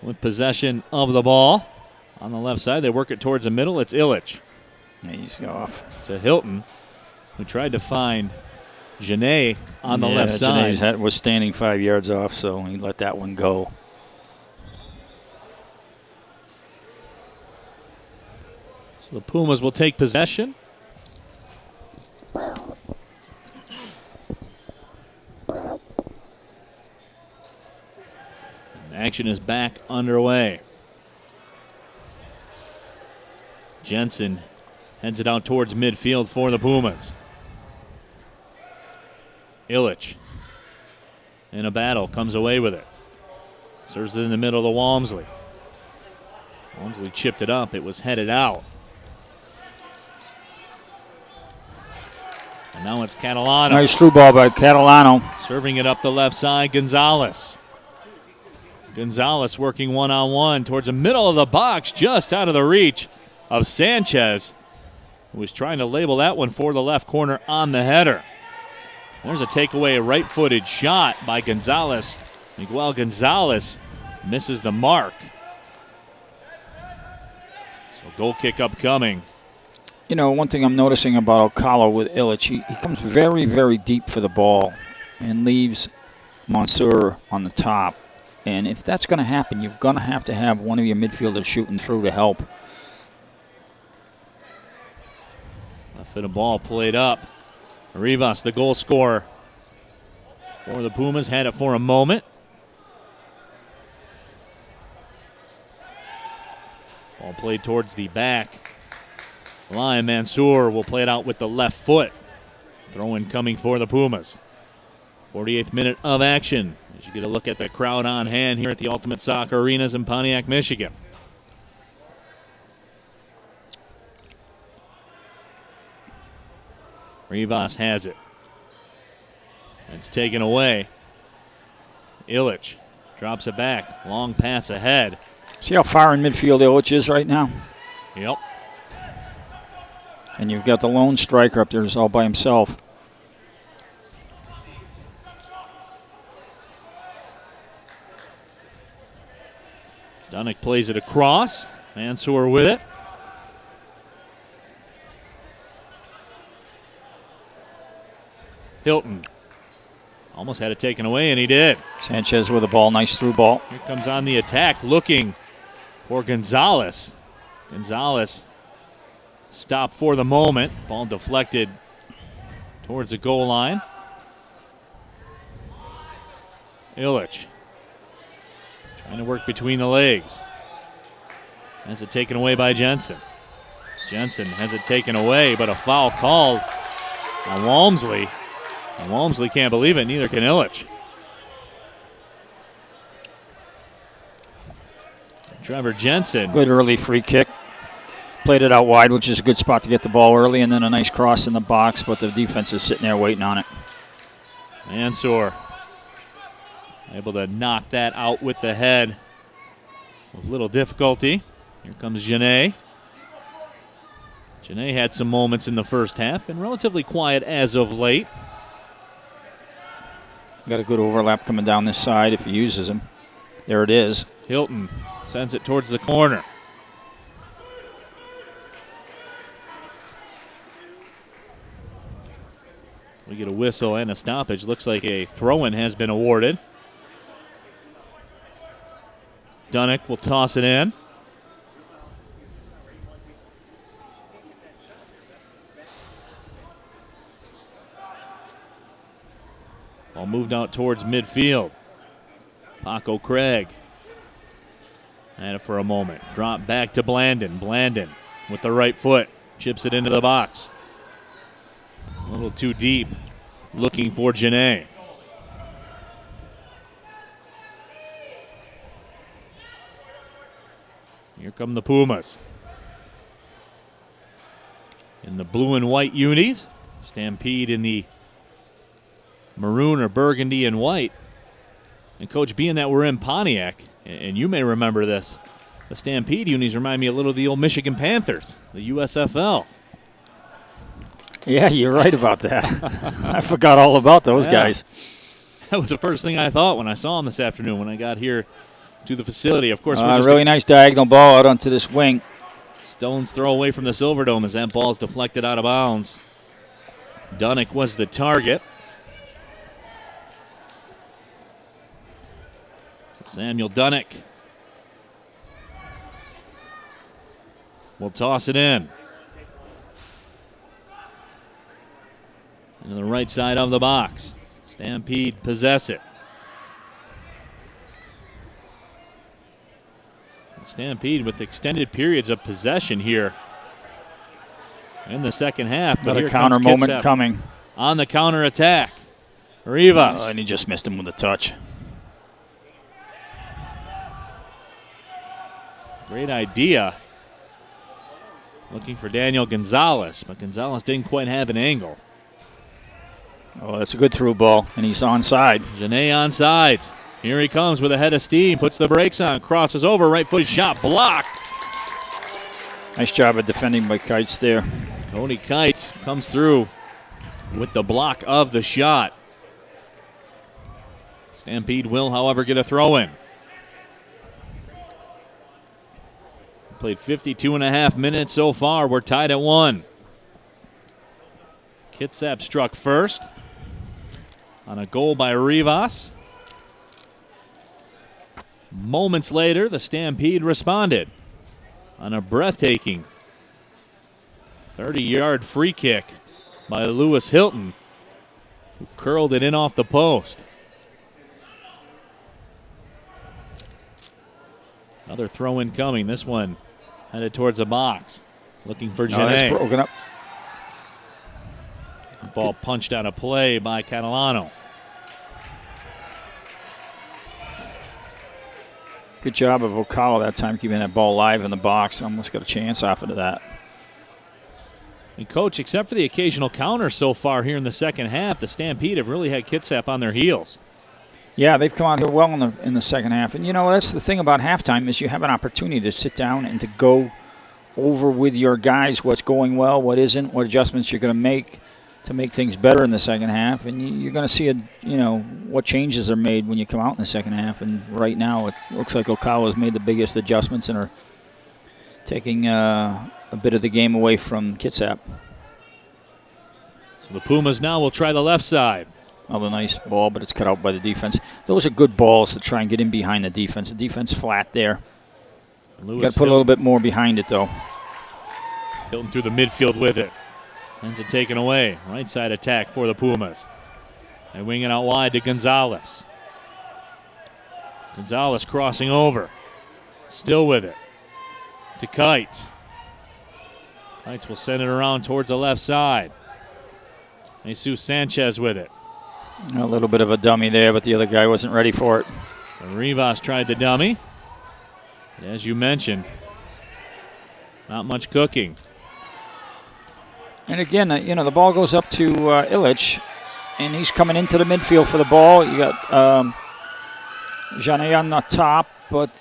with possession of the ball on the left side. They work it towards the middle. It's Illich. He's off to Hilton, who tried to find Janae on the left side. Janae was standing 5 yards off, so he let that one go. The Pumas will take possession. Action is back underway. Jensen heads it out towards midfield for the Pumas. Illich in a battle, comes away with it. Serves it in the middle to Walmsley. Walmsley chipped it up. It was headed out. And now it's Catalano. Nice through ball by Catalano. Serving it up the left side, Gonzalez. Gonzalez working one-on-one towards the middle of the box, just out of the reach of Sanchez, who was trying to label that one for the left corner on the header. There's a takeaway, a right-footed shot by Gonzalez. Miguel Gonzalez misses the mark. So goal kick upcoming. One thing I'm noticing about Ocala with Illich, he comes very, very deep for the ball and leaves Mansour on the top. And if that's going to happen, you're going to have one of your midfielders shooting through to help. Left foot of ball played up. Rivas, the goal scorer for the Pumas, had it for a moment. Ball played towards the back line. Mansour will play it out with the left foot. Throw-in coming for the Pumas. 48th minute of action as you get a look at the crowd on hand here at the Ultimate Soccer Arenas in Pontiac, Michigan. Rivas has it. It's taken away. Illich drops it back. Long pass ahead. See how far in midfield Illich is right now? Yep. And you've got the lone striker up there all by himself. Dunick plays it across. Mansour with it. Hilton almost had it taken away, and he did. Sanchez with the ball. Nice through ball. Here comes on the attack, looking for Gonzalez. Gonzalez stopped for the moment. Ball deflected towards the goal line. Illich trying to work between the legs. Has it taken away by Jensen. Jensen has it taken away, but a foul called on Walmsley. And Walmsley can't believe it, neither can Illich. Trevor Jensen. Good early free kick. Played it out wide, which is a good spot to get the ball early, and then a nice cross in the box, but the defense is sitting there waiting on it. Mansour able to knock that out with the head with little difficulty. Here comes Janae. Janae had some moments in the first half, been relatively quiet as of late. Got a good overlap coming down this side if he uses them. There it is. Hilton sends it towards the corner. We get a whistle and a stoppage. Looks like a throw-in has been awarded. Dunick will toss it in. Ball moved out towards midfield. Paco Craig had it for a moment. Drop back to Blandon. Blandon with the right foot. Chips it into the box. A little too deep. Looking for Janae. Here come the Pumas. In the blue and white unis. Stampede in the maroon or burgundy and white. And Coach, being that we're in Pontiac, and you may remember this, the Stampede unis remind me a little of the old Michigan Panthers, the USFL. Yeah, you're right about that. I forgot all about those guys. That was the first thing I thought when I saw them this afternoon when I got here to the facility. Of course, really nice diagonal ball out onto this wing. Stone's throw away from the Silverdome as that ball is deflected out of bounds. Dunick was the target. Samuel Dunick will toss it in. To the right side of the box. Stampede possess it. Stampede with extended periods of possession here in the second half. But a counter moment coming. On the counter attack. Rivas. And he just missed him with a touch. Great idea. Looking for Daniel Gonzalez, but Gonzalez didn't quite have an angle. Oh, that's a good through ball, and he's onside. Janae onside. Here he comes with a head of steam, puts the brakes on, crosses over, right foot shot, blocked. Nice job of defending by Kites there. Cody Kites comes through with the block of the shot. Stampede will, however, get a throw in. Played 52.5 minutes so far. We're tied at 1. Kitsap struck first on a goal by Rivas. Moments later, the Stampede responded on a breathtaking 30-yard free kick by Lewis Hilton, who curled it in off the post. Another throw-in coming. This one headed towards the box. Looking for Janae. That's broken up. Ball punched out of play by Catalano. Good job of Ocala that time, keeping that ball live in the box. Almost got a chance off of that. And, Coach, except for the occasional counter so far here in the second half, the Stampede have really had Kitsap on their heels. Yeah, they've come out here well in the second half. And, you know, that's the thing about halftime is you have an opportunity to sit down and to go over with your guys what's going well, what isn't, what adjustments you're going to make things better in the second half. And you're going to see, what changes are made when you come out in the second half. And right now it looks like Ocala has made the biggest adjustments and are taking a bit of the game away from Kitsap. So the Pumas now will try the left side. Another nice ball, but it's cut out by the defense. Those are good balls to try and get in behind the defense. The defense flat there. You got to put a little bit more behind it, though. Hilton through the midfield with it. Ends it taken away. Right side attack for the Pumas. They wing it out wide to Gonzalez. Gonzalez crossing over. Still with it. To Kites. Kites will send it around towards the left side. Jesus Sanchez with it. A little bit of a dummy there, but the other guy wasn't ready for it. So Rivas tried the dummy. But as you mentioned, not much cooking. And again, the ball goes up to Illich, and he's coming into the midfield for the ball. You got Janet on the top, but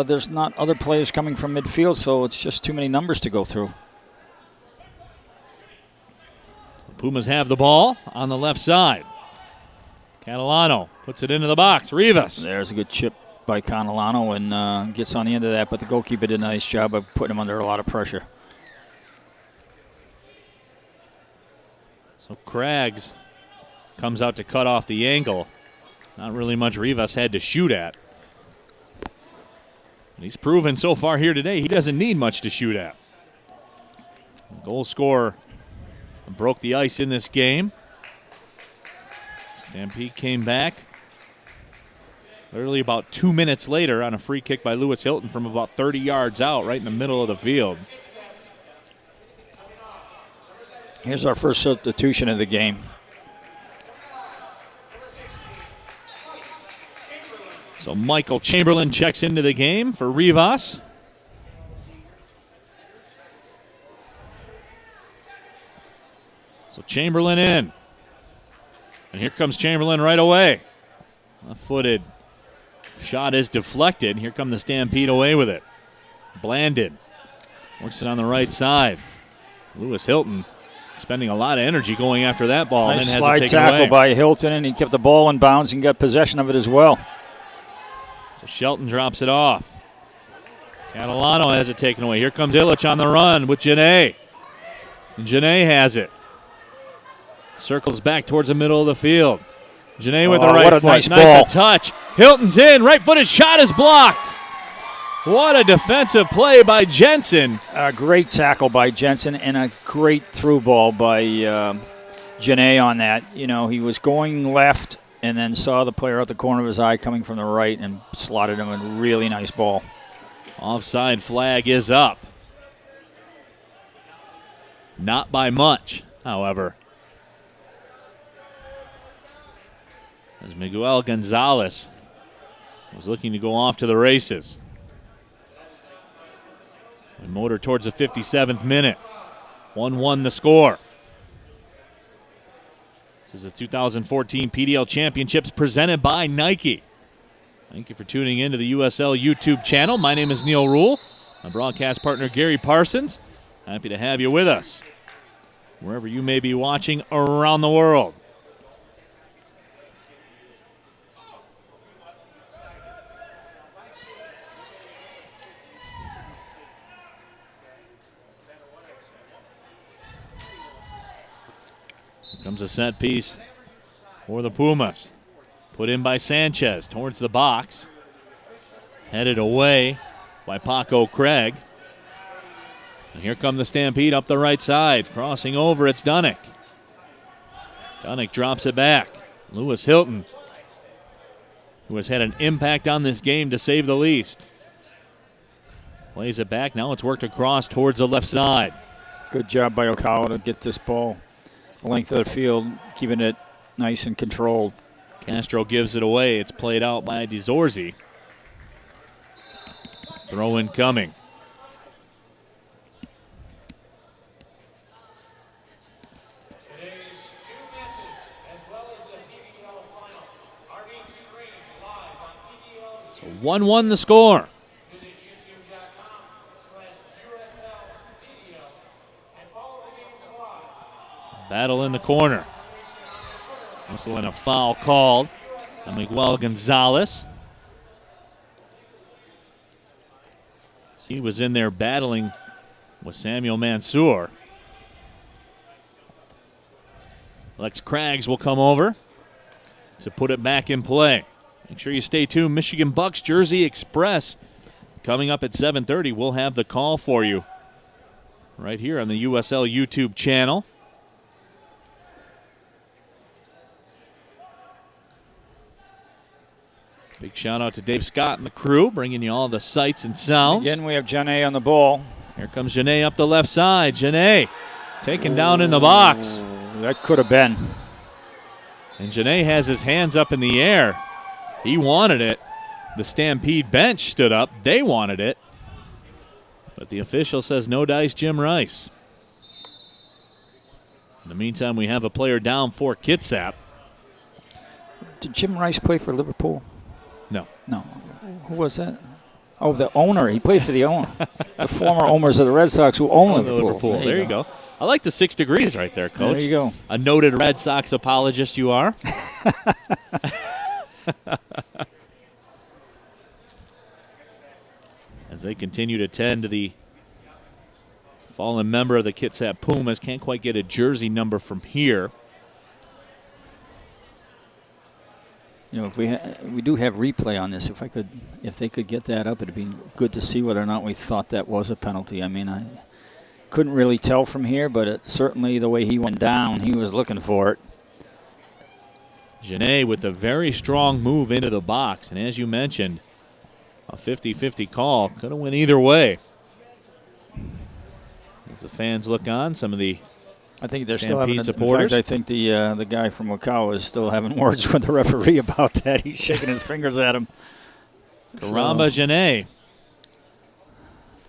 there's not other players coming from midfield, so it's just too many numbers to go through. The Pumas have the ball on the left side. Catalano puts it into the box. Rivas. There's a good chip by Catalano and gets on the end of that, but the goalkeeper did a nice job of putting him under a lot of pressure. So Craggs comes out to cut off the angle. Not really much Rivas had to shoot at. And he's proven so far here today he doesn't need much to shoot at. The goal scorer broke the ice in this game. Stampede came back literally about 2 minutes later on a free kick by Lewis Hilton from about 30 yards out, right in the middle of the field. Here's our first substitution of the game. So Michael Chamberlain checks into the game for Rivas. So Chamberlain in. And here comes Chamberlain right away. Left-footed shot is deflected. Here come the Stampede away with it. Blandon works it on the right side. Lewis Hilton spending a lot of energy going after that ball. Nice and then slide has it taken tackle away. by Hilton, and he kept the ball in bounds and got possession of it as well. So Shelton drops it off. Catalano has it taken away. Here comes Illich on the run with Janae. And Janae has it. Circles back towards the middle of the field. Janae with the right what a foot. nice Nice ball. touch. Hilton's in. Right-footed shot is blocked. What a defensive play by Jensen. A great tackle by Jensen and a great through ball by Janae on that. He was going left and then saw the player out the corner of his eye coming from the right and slotted him a really nice ball. Offside flag is up. Not by much, however. As Miguel Gonzalez was looking to go off to the races. And motor towards the 57th minute. 1-1 the score. This is the 2014 PDL Championships presented by Nike. Thank you for tuning in to the USL YouTube channel. My name is Neil Rule. My broadcast partner Gary Parsons. Happy to have you with us wherever you may be watching around the world. Here comes a set piece for the Pumas. Put in by Sanchez towards the box. Headed away by Paco Craig. And here come the Stampede up the right side. Crossing over, it's Dunnick. Dunnick drops it back. Lewis Hilton, who has had an impact on this game to save the least. Plays it back. Now it's worked across towards the left side. Good job by Ocala to get this ball the length of the field, keeping it nice and controlled. Castro gives it away. It's played out by DeZorzi. Throw in coming. Today's 2 matches, as well as the PDL final, are being streamed live on PDL's So 1-1 the score. Visit youtube.com/USLPDL and follow the games live. Battle in the corner. Whistle and a foul called on Miguel Gonzalez. He was in there battling with Samuel Mansour. Lex Craggs will come over to put it back in play. Make sure you stay tuned. Michigan Bucks Jersey Express coming up at 7:30. We'll have the call for you right here on the USL YouTube channel. Big shout out to Dave Scott and the crew, bringing you all the sights and sounds. Again, we have Janae on the ball. Here comes Janae up the left side. Janae taken down in the box. That could have been. And Janae has his hands up in the air. He wanted it. The Stampede bench stood up. They wanted it. But the official says no dice, Jim Rice. In the meantime, we have a player down for Kitsap. Did Jim Rice play for Liverpool? No. No. Who was that? Oh, the owner. He played for the owner. The former owners of the Red Sox who own Liverpool. There you go. I like the 6 degrees right there, Coach. There you go. A noted Red Sox apologist you are. As they continue to tend to the fallen member of the Kitsap Pumas. Can't quite get a jersey number from here. You know, if we do have replay on this, if they could get that up, it'd be good to see whether or not we thought that was a penalty. I mean, I couldn't really tell from here, but certainly the way he went down, he was looking for it. Janae with a very strong move into the box, and as you mentioned, a 50-50 call. Could have went either way. As the fans look on, some of the I think they're Stampede still having. supporters. In fact, I think the guy from Ocala is still having words with the referee about that. He's shaking his fingers at him. Karamba Janae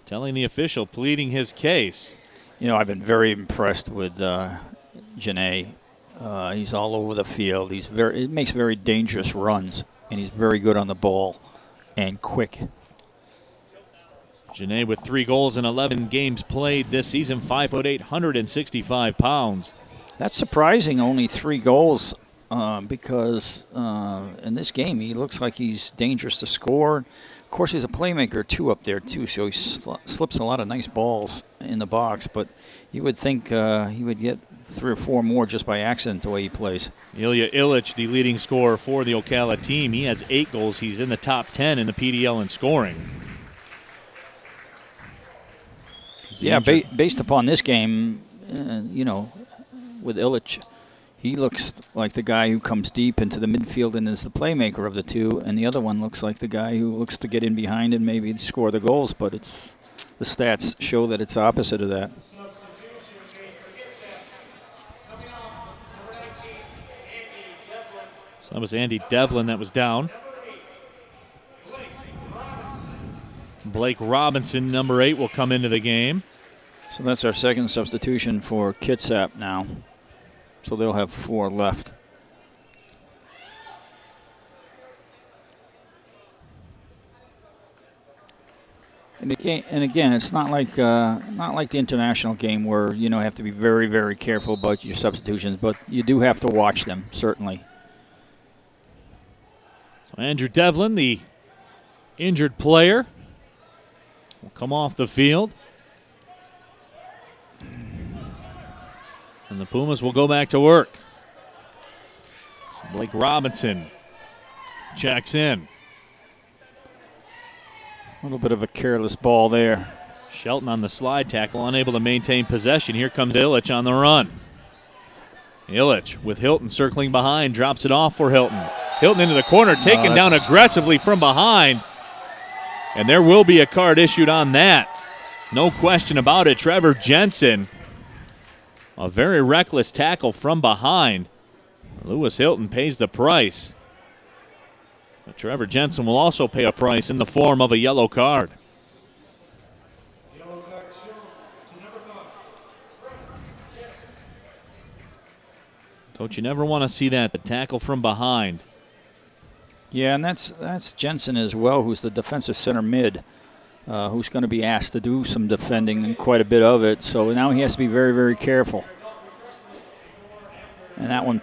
telling the official, pleading his case. You know, I've been very impressed with Janae. He's all over the field. He makes very dangerous runs, and he's very good on the ball and quick. Janae with 3 goals in 11 games played this season, 5'8", 165 pounds. That's surprising, only 3 goals, because in this game he looks like he's dangerous to score. Of course, he's a playmaker, too, up there, too, so he slips a lot of nice balls in the box. But you would think he would get 3 or 4 more just by accident the way he plays. Ilya Illich, the leading scorer for the Ocala team. He has 8 goals. He's in the top 10 in the PDL in scoring. Yeah, based upon this game, you know, with Illich, he looks like the guy who comes deep into the midfield and is the playmaker of the two, and the other one looks like the guy who looks to get in behind and maybe score the goals, but the stats show that it's opposite of that. So that was Andy Devlin that was down. Blake Robinson, number 8, will come into the game. So that's our second substitution for Kitsap now. So they'll have 4 left. And again, it's not like the international game where you have to be very, very careful about your substitutions, but you do have to watch them, certainly. So Andrew Devlin, the injured player, will come off the field. And the Pumas will go back to work. So Blake Robinson checks in. A little bit of a careless ball there. Shelton on the slide tackle, unable to maintain possession. Here comes Illich on the run. Illich with Hilton circling behind, drops it off for Hilton. Hilton into the corner, taken down aggressively from behind. And there will be a card issued on that. No question about it. Trevor Jensen, a very reckless tackle from behind. Lewis Hilton pays the price. But Trevor Jensen will also pay a price in the form of a yellow card. Don't you never want to see that, the tackle from behind. Yeah, and that's Jensen as well, who's the defensive center mid, who's going to be asked to do some defending and quite a bit of it. So now he has to be very, very careful. And that one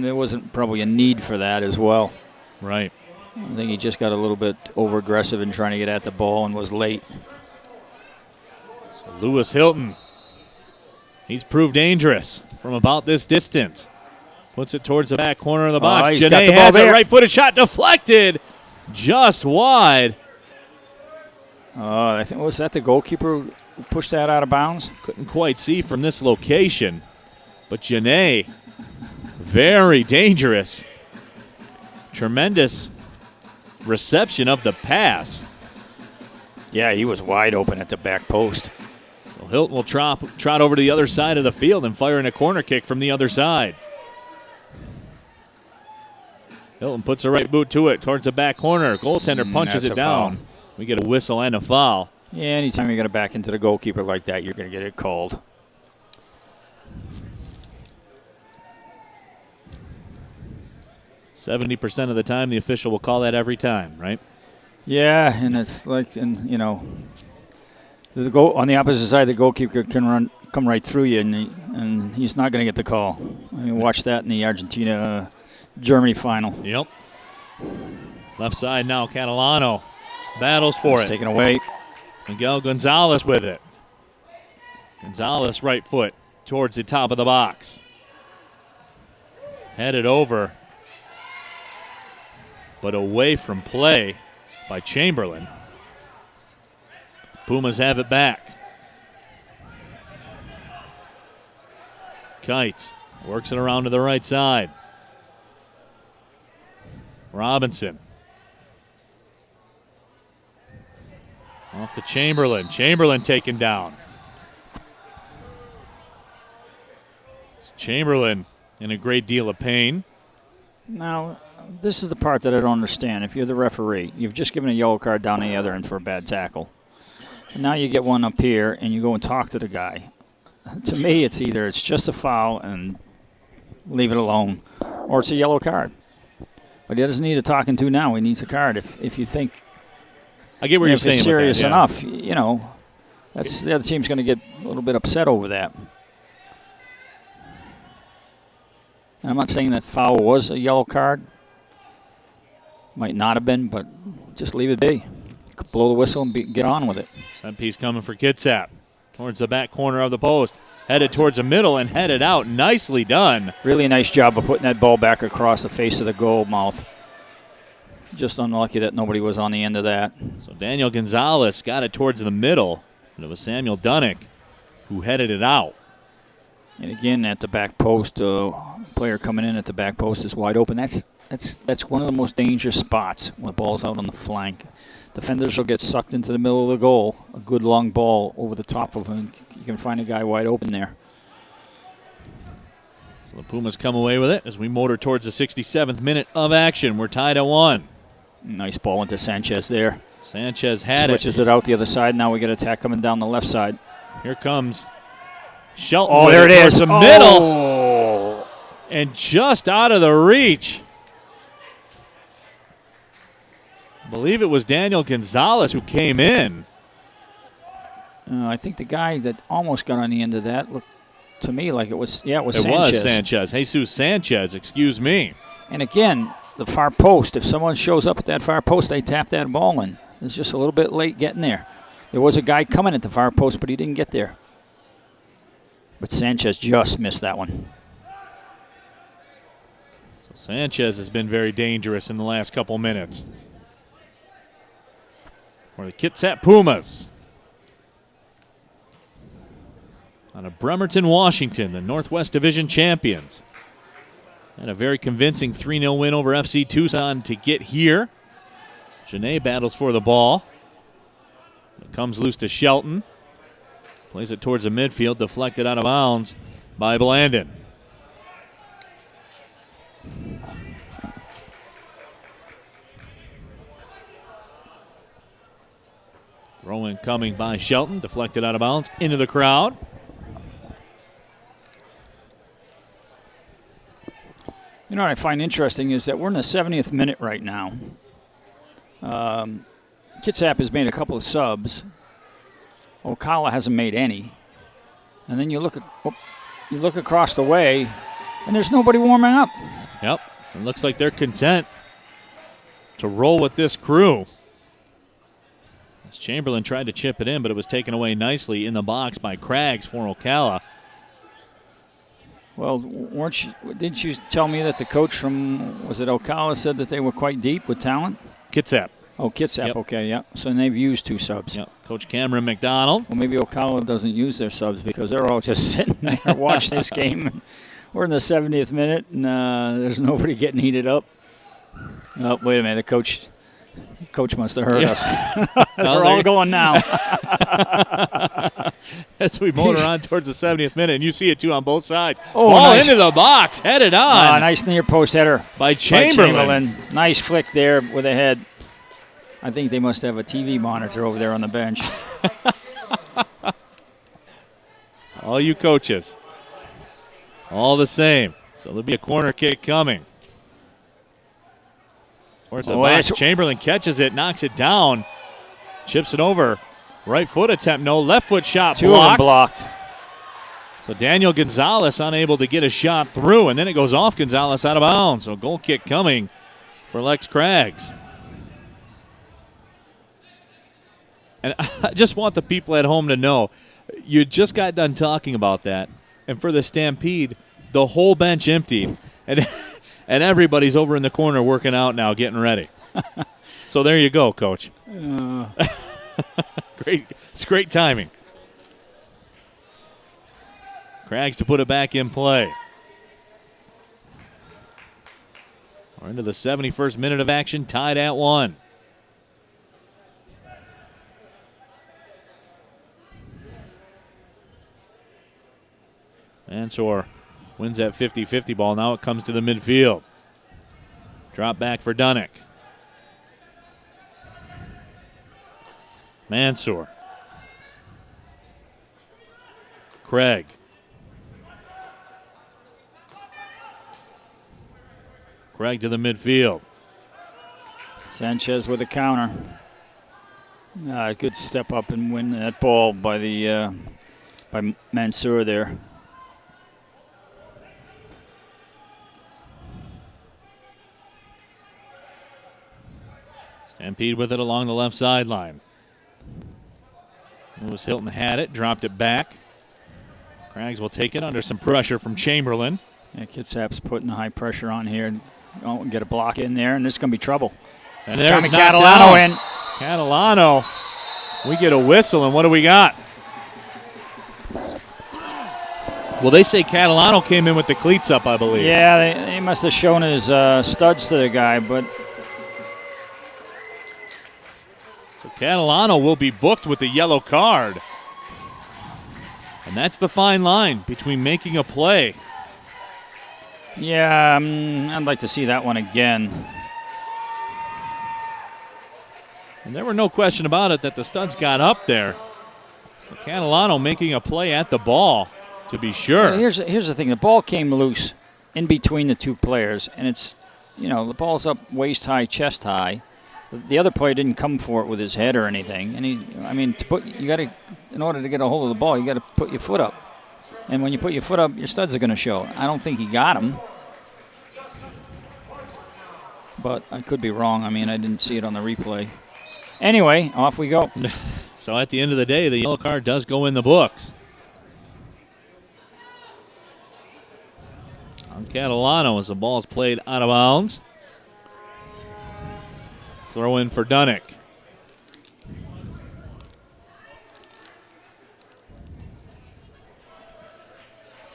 there wasn't probably a need for that as well. Right. I think he just got a little bit over-aggressive in trying to get at the ball and was late. So Lewis Hilton, he's proved dangerous from about this distance. Puts it towards the back corner of the box. Janae has a right-footed shot deflected just wide. I think, was that the goalkeeper who pushed that out of bounds? Couldn't quite see from this location. But Janae, very dangerous. Tremendous reception of the pass. Yeah, he was wide open at the back post. So Hilton will trot over to the other side of the field and fire in a corner kick from the other side. Hilton puts a right boot to it towards the back corner. Goaltender punches it down. Foul. We get a whistle and a foul. Yeah, anytime you're going to back into the goalkeeper like that, you're going to get it called. %70 of the time, the official will call that every time, right? Yeah, and it's like, on the opposite side, the goalkeeper can come right through you, and he's not going to get the call. I mean, watch that in the Argentina-Germany final. Yep. Left side now, Catalano battles for it. Taken away. Miguel Gonzalez with it. Gonzalez right foot towards the top of the box. Headed over, but away from play by Chamberlain. Pumas have it back. Kites works it around to the right side. Robinson. Off to Chamberlain. Chamberlain taken down. Chamberlain in a great deal of pain. Now, this is the part that I don't understand. If you're the referee, you've just given a yellow card down the other end for a bad tackle. And now you get one up here, and you go and talk to the guy. To me, it's either it's just a foul and leave it alone, or it's a yellow card. But he doesn't need a talking to now. He needs a card. If you think I get what you're saying. If it's serious about that, enough, that's the other team's going to get a little bit upset over that. And I'm not saying that foul was a yellow card. Might not have been, but just leave it be. Blow the whistle and get on with it. Set piece coming for Kitsap. Towards the back corner of the post. Headed towards the middle and headed out. Nicely done. Really nice job of putting that ball back across the face of the goal mouth. Just unlucky that nobody was on the end of that. So Daniel Gonzalez got it towards the middle. And it was Samuel Dunnick who headed it out. And again, at the back post, player coming in at the back post is wide open. That's one of the most dangerous spots when the ball's out on the flank. Defenders will get sucked into the middle of the goal. A good long ball over the top of him. You can find a guy wide open there. So the Pumas come away with it as we motor towards the 67th minute of action. We're tied at 1. Nice ball into Sanchez there. Sanchez had Switches it out the other side. Now we get attack coming down the left side. Here comes Shelton. Oh, there it is. The middle. And just out of the reach. I believe it was Daniel Gonzalez who came in. I think the guy that almost got on the end of that looked to me like it was Sanchez. It was Sanchez. Jesus Sanchez, excuse me. And again, the far post. If someone shows up at that far post, they tap that ball in. It's just a little bit late getting there. There was a guy coming at the far post, but he didn't get there. But Sanchez just missed that one. So Sanchez has been very dangerous in the last couple minutes. for the Kitsap Pumas. Out of Bremerton, Washington, the Northwest Division champions. And a very convincing 3-0 win over FC Tucson to get here. Janae battles for the ball. It comes loose to Shelton. Plays it towards the midfield, deflected out of bounds by Blandon. Throw-in coming by Shelton, deflected out of bounds into the crowd. You know what I find interesting is that we're in the 70th minute right now. Kitsap has made a couple of subs. Ocala hasn't made any. And then you look across the way, and there's nobody warming up. Yep, it looks like they're content to roll with this crew. As Chamberlain tried to chip it in, but it was taken away nicely in the box by Craggs for Ocala. Well, didn't you tell me that the coach from, was it Ocala, said that they were quite deep with talent? Kitsap. Oh, Kitsap, Yep. Okay, yeah. So they've used 2 subs. Yep. Coach Cameron McDonald. Well, maybe Ocala doesn't use their subs because they're all just sitting there watching this game. We're in the 70th minute, and there's nobody getting heated up. Oh, wait a minute. The coach must have heard us. They're all going now. As we motor on towards the 70th minute, and you see it too on both sides. Oh, ball nice. into the box, headed on. Nice near post header by Chamberlain. Nice flick there with a head. I think they must have a TV monitor over there on the bench. All you coaches. All the same. So there'll be a corner kick coming. Towards the box. Chamberlain catches it, knocks it down, chips it over. Right foot attempt, no. Left foot shot blocked. 2 of them blocked. So Daniel Gonzalez unable to get a shot through, and then it goes off Gonzalez out of bounds. So goal kick coming for Lex Craggs. And I just want the people at home to know, you just got done talking about that, and for the Stampede, the whole bench emptied, and everybody's over in the corner working out now, getting ready. So there you go, Coach. Great, it's great timing. Craggs to put it back in play. We're into the 71st minute of action, tied at 1. Mansour wins that 50-50 ball. Now it comes to the midfield. Drop back for Dunnick. Mansour. Craig. Craig to the midfield. Sanchez with a counter. Good step up and win that ball by by Mansour there. Stampede with it along the left sideline. Lewis Hilton had it, dropped it back. Craggs will take it under some pressure from Chamberlain. Yeah, Kitsap's putting the high pressure on here. Get a block in there, and there's going to be trouble. And there's Catalano in. Catalano. We get a whistle, and what do we got? Well, they say Catalano came in with the cleats up, I believe. Yeah, they must have shown his studs to the guy, but so Catalano will be booked with the yellow card. And that's the fine line between making a play. Yeah, I'd like to see that one again. And there were no question about it that the studs got up there. Catalano making a play at the ball, to be sure. Well, here's the thing. The ball came loose in between the 2 players, and it's, the ball's up waist high, chest high. The other player didn't come for it with his head or anything. And in order to get a hold of the ball, you got to put your foot up. And when you put your foot up, your studs are going to show. I don't think he got him. But I could be wrong. I didn't see it on the replay. Anyway, off we go. So at the end of the day, the yellow card does go in the books. On Catalano as the ball is played out of bounds. Throw in for Dunnick.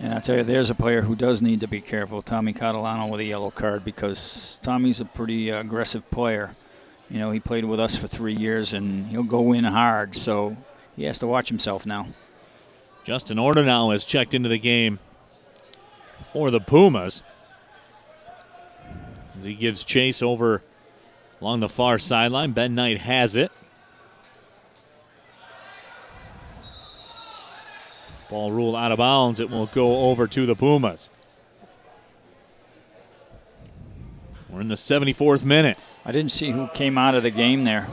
And I tell you, there's a player who does need to be careful, Tommy Catalano, with a yellow card, because Tommy's a pretty aggressive player. You know, he played with us for 3 years, and he'll go in hard, so he has to watch himself now. Justin Ordonau has checked into the game for the Pumas as he gives chase over along the far sideline. Ben Knight has it. Ball ruled out of bounds. It will go over to the Pumas. We're in the 74th minute. I didn't see who came out of the game there.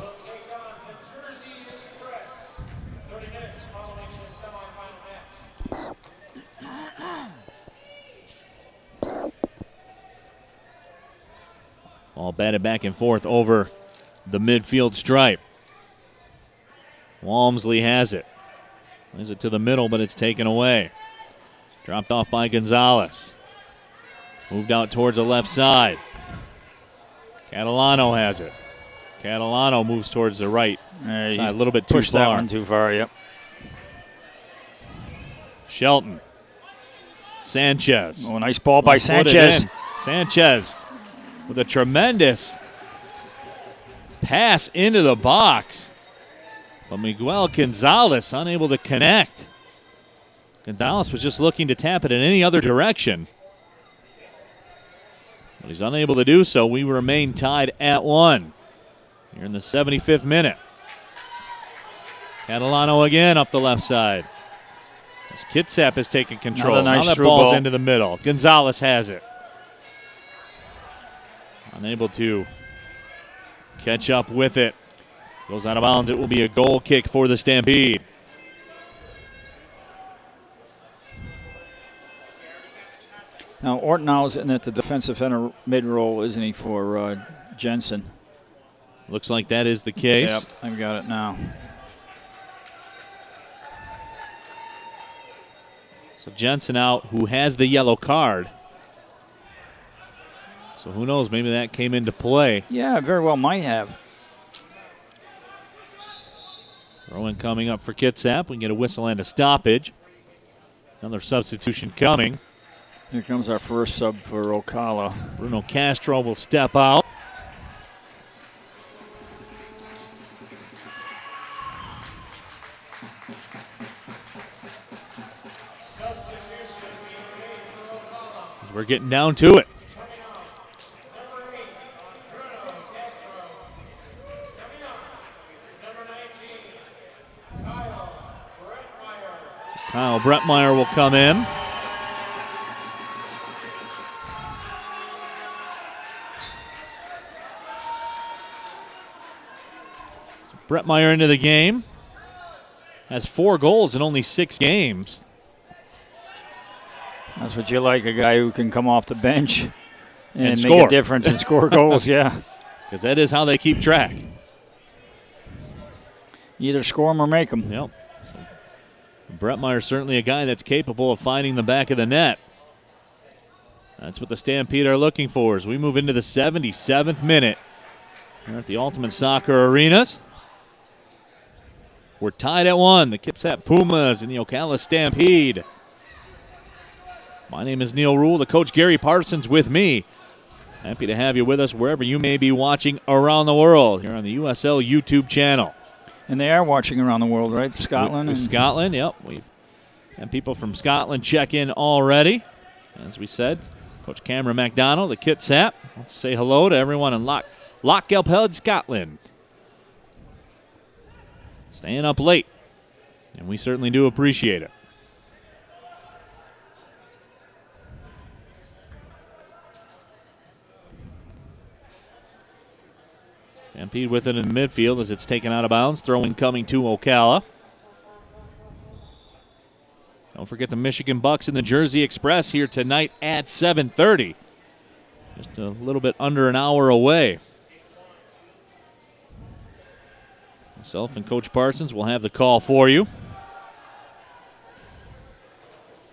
Ball batted back and forth over the midfield stripe. Walmsley has it. Plays it to the middle, but it's taken away. Dropped off by Gonzalez. Moved out towards the left side. Catalano has it. Catalano moves towards the right side, a little bit too pushed far. That one too far, yep. Shelton. Sanchez. Oh, nice ball by Put it Sanchez. in. Sanchez with a tremendous pass into the box. But Miguel Gonzalez unable to connect. Gonzalez was just looking to tap it in any other direction. But he's unable to do so. We remain tied at 1. Here in the 75th minute. Catalano again up the left side. As Kitsap has taken control. Nice now that ball's into the middle. Gonzalez has it. Unable to catch up with it. Goes out of bounds. It will be a goal kick for the Stampede. Now, Ortonau's in at the defensive center mid role, isn't he, for Jensen? Looks like that is the case. Yep, I've got it now. So Jensen out, who has the yellow card. So who knows, maybe that came into play. Yeah, very well might have. Throw-in coming up for Kitsap. We can get a whistle and a stoppage. Another substitution coming. Here comes our first sub for Ocala. Bruno Castro will step out. We're getting down to it. Kyle Brettmeyer will come in. Brettmeyer into the game. Has 4 goals in only 6 games. That's what you like, a guy who can come off the bench and make score. a difference and score goals, yeah. Because that is how they keep track. Either score them or make them. Yep. So Brettmeyer certainly a guy that's capable of finding the back of the net. That's what the Stampede are looking for as we move into the 77th minute here at the Ultimate Soccer Arenas. We're tied at 1. The Kitsap Pumas and the Ocala Stampede. My name is Neil Rule. The coach Gary Parsons with me. Happy to have you with us wherever you may be watching around the world here on the USL YouTube channel. And they are watching around the world, right? Scotland. Scotland, yep. We've had people from Scotland check in already. As we said, Coach Cameron McDonald, the Kitsap. Let's say hello to everyone in Lochgelphead, Scotland. Staying up late, and we certainly do appreciate it. Stampede with it in the midfield as it's taken out of bounds. Throwing coming to Ocala. Don't forget the Michigan Bucks and the Jersey Express here tonight at 7:30. Just a little bit under an hour away. Myself and Coach Parsons will have the call for you.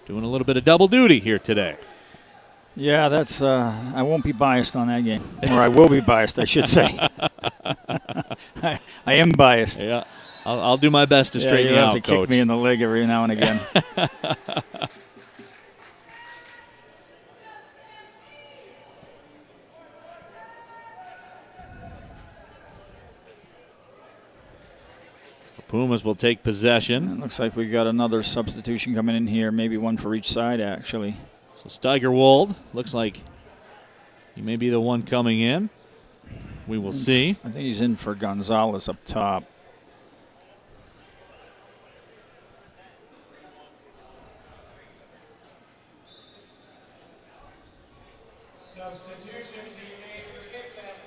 Doing a little bit of double duty here today. Yeah, that's. I won't be biased on that game. Or I will be biased, I should say. I am biased. Yeah, I'll do my best to straighten you have out, to Coach. kick me in the leg every now and again. Pumas will take possession. It looks like we got another substitution coming in here, maybe one for each side, actually. So Steigerwald looks like he may be the one coming in. We will see. I think he's in for Gonzalez up top. Substitution being made for Kitsap.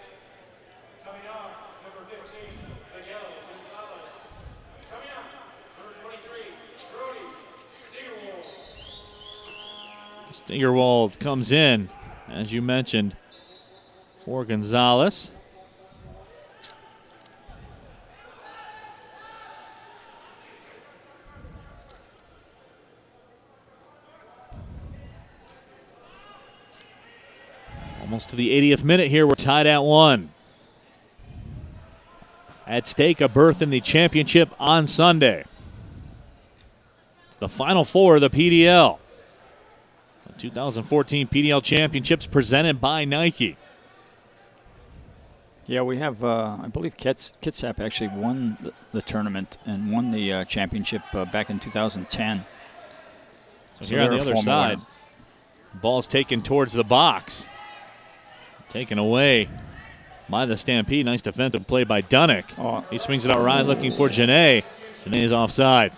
Coming off, number 15, Miguel Gonzalez. Coming up, number 23, Brody Steigerwald. Steigerwald comes in, as you mentioned, for Gonzalez. Almost to the 80th minute here. We're tied at 1. At stake, a berth in the championship on Sunday. It's the Final Four of the PDL. The 2014 PDL Championships presented by Nike. Yeah, we have, I believe Kitsap actually won the tournament and won the championship back in 2010. So here on the other side, ball's taken towards the box. Taken away by the Stampede. Nice defensive play by Dunnick. Oh. He swings it out right, looking for Janae. Janae is offside.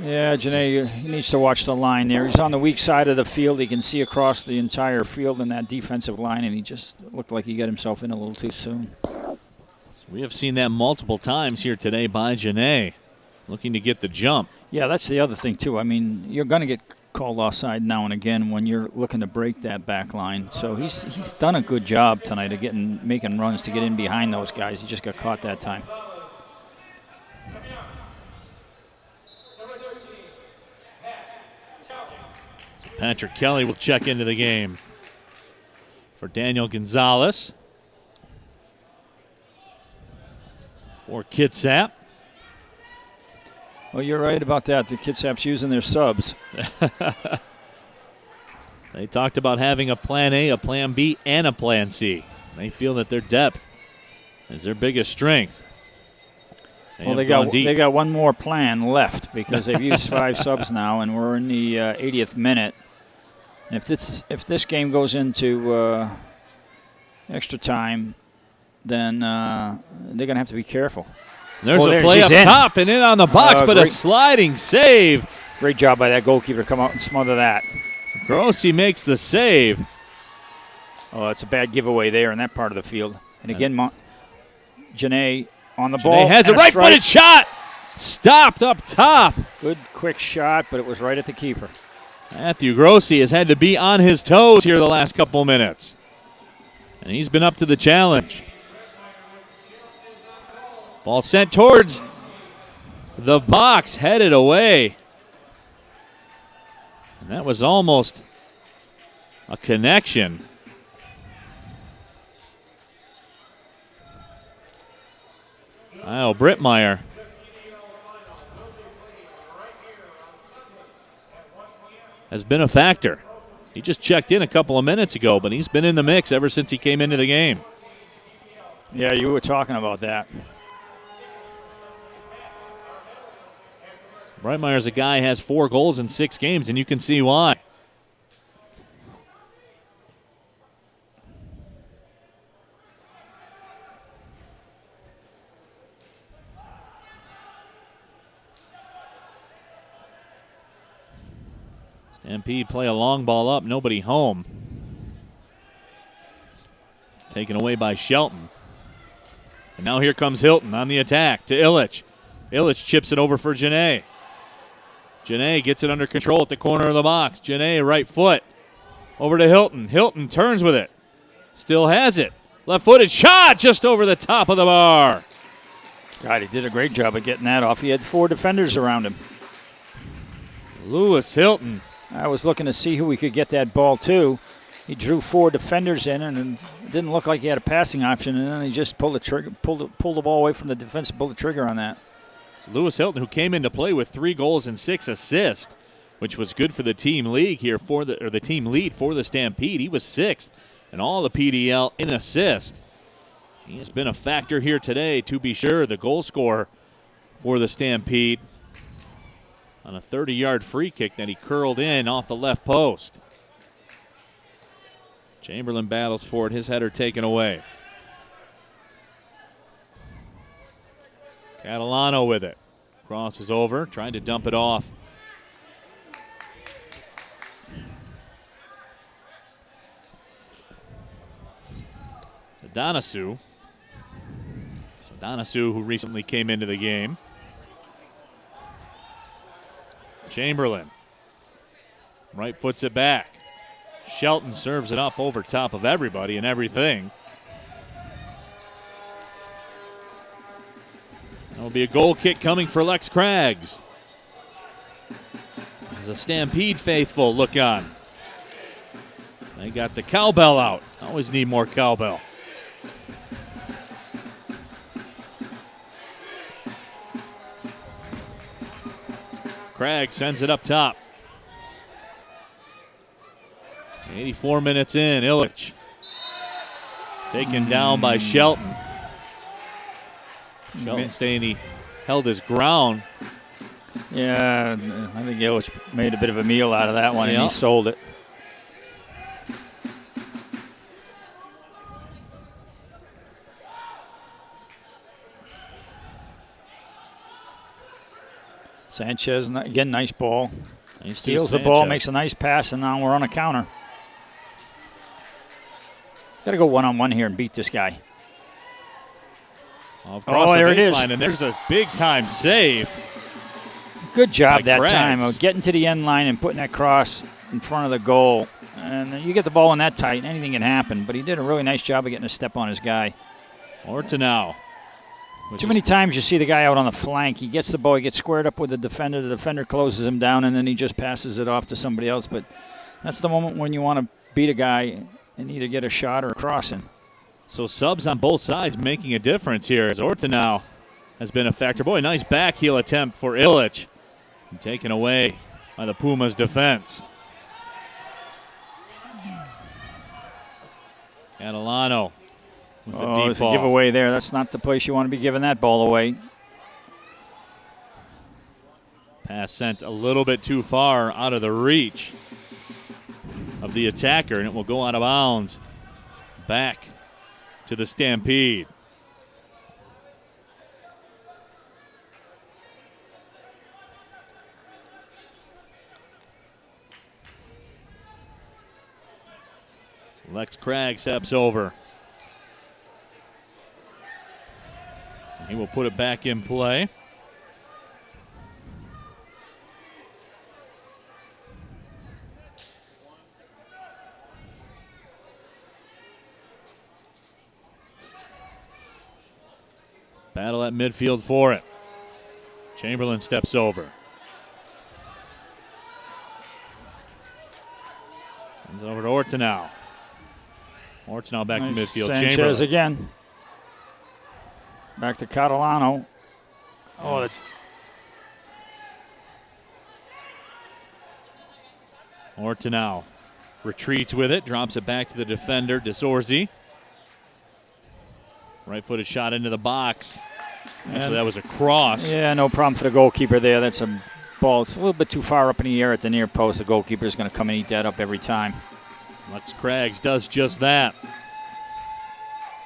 Yeah, Janae, he needs to watch the line there. He's on the weak side of the field. He can see across the entire field in that defensive line, and he just looked like he got himself in a little too soon. So we have seen that multiple times here today by Janae, looking to get the jump. Yeah, that's the other thing, too. I mean, you're going to get called offside now and again when you're looking to break that back line. So he's done a good job tonight of making runs to get in behind those guys. He just got caught that time. Patrick Kelly will check into the game for Daniel Gonzalez. For Kitsap. Well, you're right about that. The Kitsap's using their subs. They talked about having a plan A, a plan B, and a plan C. They feel that their depth is their biggest strength. Well, they got one more plan left because they've used 5 subs now, and we're in the 80th minute. And if this game goes into extra time, then they're going to have to be careful. There's a play up top and in on the box, but a sliding save. Great job by that goalkeeper to come out and smother that. Grossi makes the save. Oh, it's a bad giveaway there in that part of the field. And again, Janae on the ball. Janae has a right-footed shot. Stopped up top. Good quick shot, but it was right at the keeper. Matthew Grossi has had to be on his toes here the last couple minutes. And he's been up to the challenge. Ball sent towards the box, headed away. And that was almost a connection. Kyle Brittmeyer. Has been a factor. He just checked in a couple of minutes ago, but he's been in the mix ever since he came into the game. Yeah, you were talking about that. Breitmeyer's a guy who has 4 goals in 6 games, and you can see why. Stampede play a long ball up, nobody home. It's taken away by Shelton. And now here comes Hilton on the attack to Illich. Illich chips it over for Janae. Janae gets it under control at the corner of the box. Janae, right foot. Over to Hilton. Hilton turns with it. Still has it. Left-footed shot just over the top of the bar. God, he did a great job of getting that off. He had 4 defenders around him. Lewis Hilton. I was looking to see who he could get that ball to. He drew 4 defenders in, and it didn't look like he had a passing option, and then he just pulled the trigger, pulled the ball away from the defense, pulled the trigger on that. It's Lewis Hilton, who came into play with 3 goals and 6 assists, which was good for the team league here the team lead for the Stampede. He was 6th in all the PDL in assist. He has been a factor here today, to be sure. The goal scorer for the Stampede on a 30-yard free kick that he curled in off the left post. Chamberlain battles for it, his header taken away. Catalano with it. Crosses over, trying to dump it off. Donasu. So Donasu, who recently came into the game. Chamberlain. Right foots it back. Shelton serves it up over top of everybody and everything. That'll be a goal kick coming for Lex Craggs. As a Stampede faithful look on. They got the cowbell out. Always need more cowbell. Cragg sends it up top. 84 minutes in, Illich taken down by Shelton. Shelton saying he held his ground. Yeah, I think Illich made a bit of a meal out of that one, and he sold it. Sanchez, again, nice ball. He steals the ball, makes a nice pass, and now we're on a counter. Got to go one-on-one here and beat this guy. Across the baseline, and there's a big-time save. Good job that time of getting to the end line and putting that cross in front of the goal. And you get the ball in that tight, anything can happen. But he did a really nice job of getting a step on his guy. Ortonau. Too many times you see the guy out on the flank. He gets the ball, he gets squared up with the defender closes him down, and then he just passes it off to somebody else. But that's the moment when you want to beat a guy and either get a shot or a crossing. So subs on both sides making a difference here as Ortonau has been a factor. Boy, nice back heel attempt for Illich. And taken away by the Pumas defense. Catalano with the deep it's ball. A giveaway there. That's not the place you want to be giving that ball away. Pass sent a little bit too far out of the reach of the attacker, and it will go out of bounds back to the Stampede. Lex Cragg steps over. He will put it back in play. Battle at midfield for it. Chamberlain steps over. Sends it over to Ortonau. Ortonau back to midfield. Sanchez Chamberlain again. Back to Catalano. Oh, that's... Ortonau retreats with it, drops it back to the defender, DeSorzi. Right-footed shot into the box. Actually, that was a cross. Yeah, no problem for the goalkeeper there. That's a ball. It's a little bit too far up in the air at the near post. The goalkeeper's going to come and eat that up every time. Lex Craggs does just that.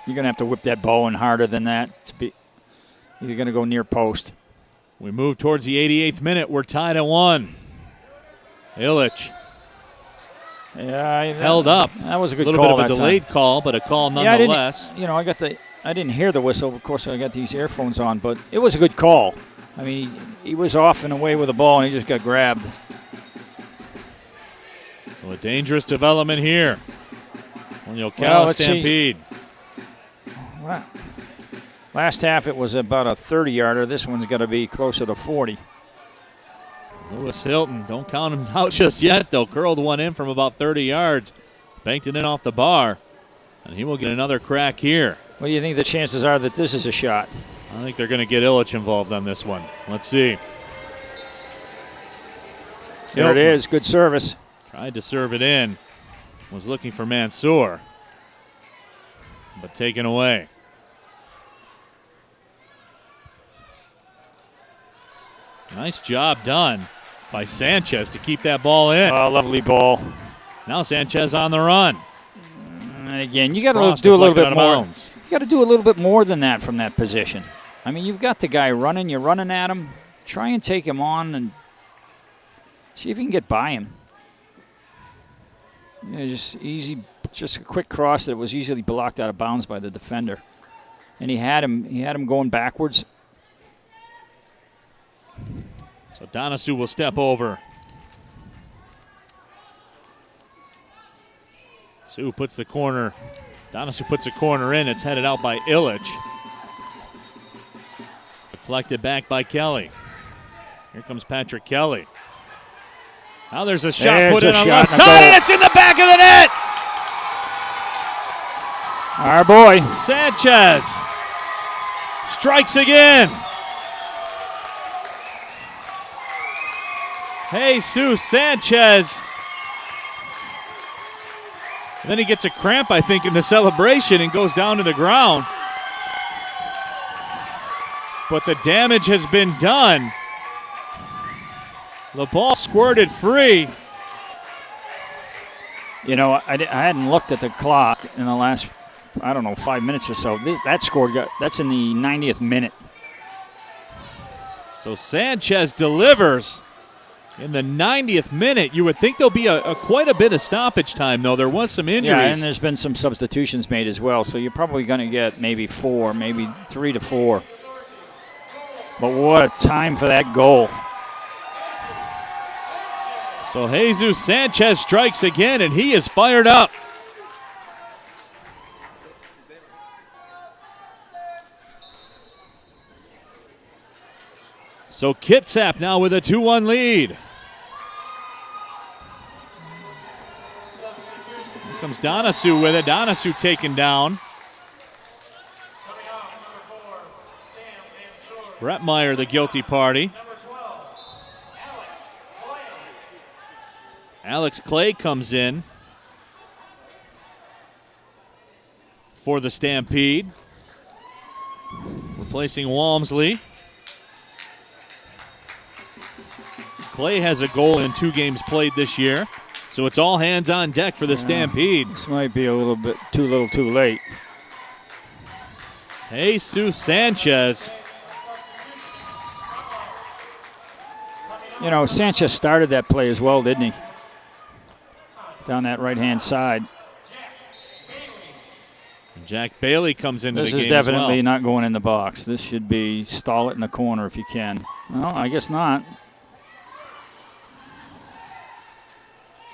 You're going to have to whip that ball in harder than that. To be, you're going to go near post. We move towards the 88th minute. We're tied at 1. Illich. Yeah, held up. That was a good call. A little bit of a delayed call, but a call nonetheless. Yeah, I didn't hear the whistle. Of course, I got these earphones on, but it was a good call. I mean, he was off and away with the ball, and he just got grabbed. So a dangerous development here on the Ocala Stampede. Wow. Last half, it was about a 30-yarder. This one's going to be closer to 40. Lewis Hilton, don't count him out just yet, though. Curled one in from about 30 yards. Banked it in off the bar. And he will get another crack here. What do you think the chances are that this is a shot? I think they're going to get Illich involved on this one. Let's see. There Hilton. It is. Good service. Tried to serve it in. Was looking for Mansour. But taken away. Nice job done by Sanchez to keep that ball in. Oh, lovely ball. Now Sanchez on the run. And again, you got to do a little bit more. Bounds. You got to do a little bit more than that from that position. I mean, you've got the guy running. You're running at him. Try and take him on and see if you can get by him. You know, just easy, just a quick cross that was easily blocked out of bounds by the defender. And he had him going backwards. So Donosu will step over. Donosu puts the corner in. It's headed out by Illich. Deflected back by Kelly. Here comes Patrick Kelly. Now there's a shot put in on the left side, and it's in the back of the net! Our boy. Sanchez strikes again. Jesus Sanchez. And then he gets a cramp, I think, in the celebration and goes down to the ground. But the damage has been done. The ball squirted free. You know, I hadn't looked at the clock in the last, 5 minutes or so. That's in the 90th minute. So Sanchez delivers in the 90th minute. You would think there'll be quite a bit of stoppage time, though. There was some injuries. Yeah, and there's been some substitutions made as well, so you're probably going to get maybe 4, maybe 3 to 4. But what a time for that goal. So Jesus Sanchez strikes again, and he is fired up. So Kitsap now with a 2-1 lead. Here comes Donosu with it. Donosu taken down. Brett Meyer, the guilty party. Alex Clay comes in for the Stampede, replacing Walmsley. Clay has a goal in 2 games played this year, so it's all hands on deck for the Stampede. This might be a little bit too little too late. Jesus Sanchez. You know, Sanchez started that play as well, didn't he? Down that right-hand side. Jack Bailey comes into the game. This is definitely not going in the box. This should be stall it in the corner if you can. No, I guess not.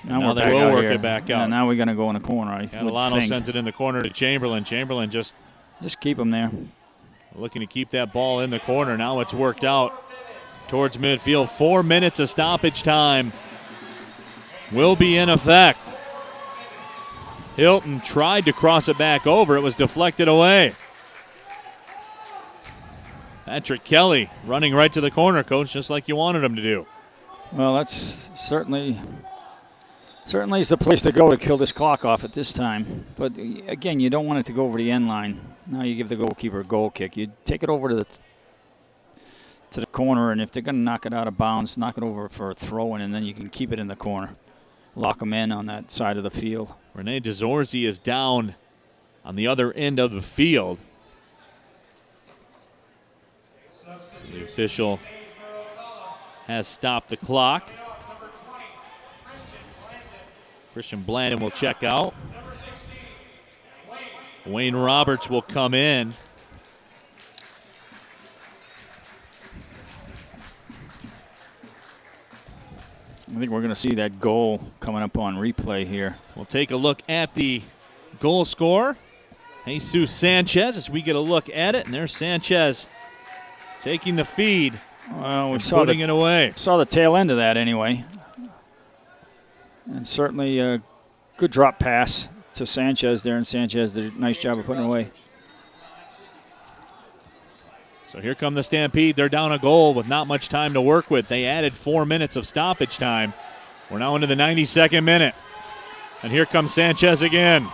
Now they will work it back out. Yeah, now we're going to go in the corner. Catalano sends it in the corner to Chamberlain. Chamberlain just keep him there. Looking to keep that ball in the corner. Now it's worked out towards midfield. 4 minutes of stoppage time will be in effect. Hilton tried to cross it back over. It was deflected away. Patrick Kelly running right to the corner, Coach, just like you wanted him to do. Well, that's certainly is the place to go to kill this clock off at this time. But, again, you don't want it to go over the end line. Now you give the goalkeeper a goal kick. You take it over to the corner, and if they're going to knock it out of bounds, knock it over for a throw-in, and then you can keep it in the corner. Lock them in on that side of the field. Rene DeZorzi is down on the other end of the field. So the official has stopped the clock. Christian Blandon will check out. Wayne Roberts will come in. I think we're going to see that goal coming up on replay here. We'll take a look at the goal scorer, Jesus Sanchez, as we get a look at it. And there's Sanchez taking the feed. Well, we putting it away. Saw the tail end of that anyway. And certainly a good drop pass to Sanchez there, and Sanchez did a nice job of putting it away. So here come the Stampede. They're down a goal with not much time to work with. They added 4 minutes of stoppage time. We're now into the 92nd minute. And here comes Sanchez again.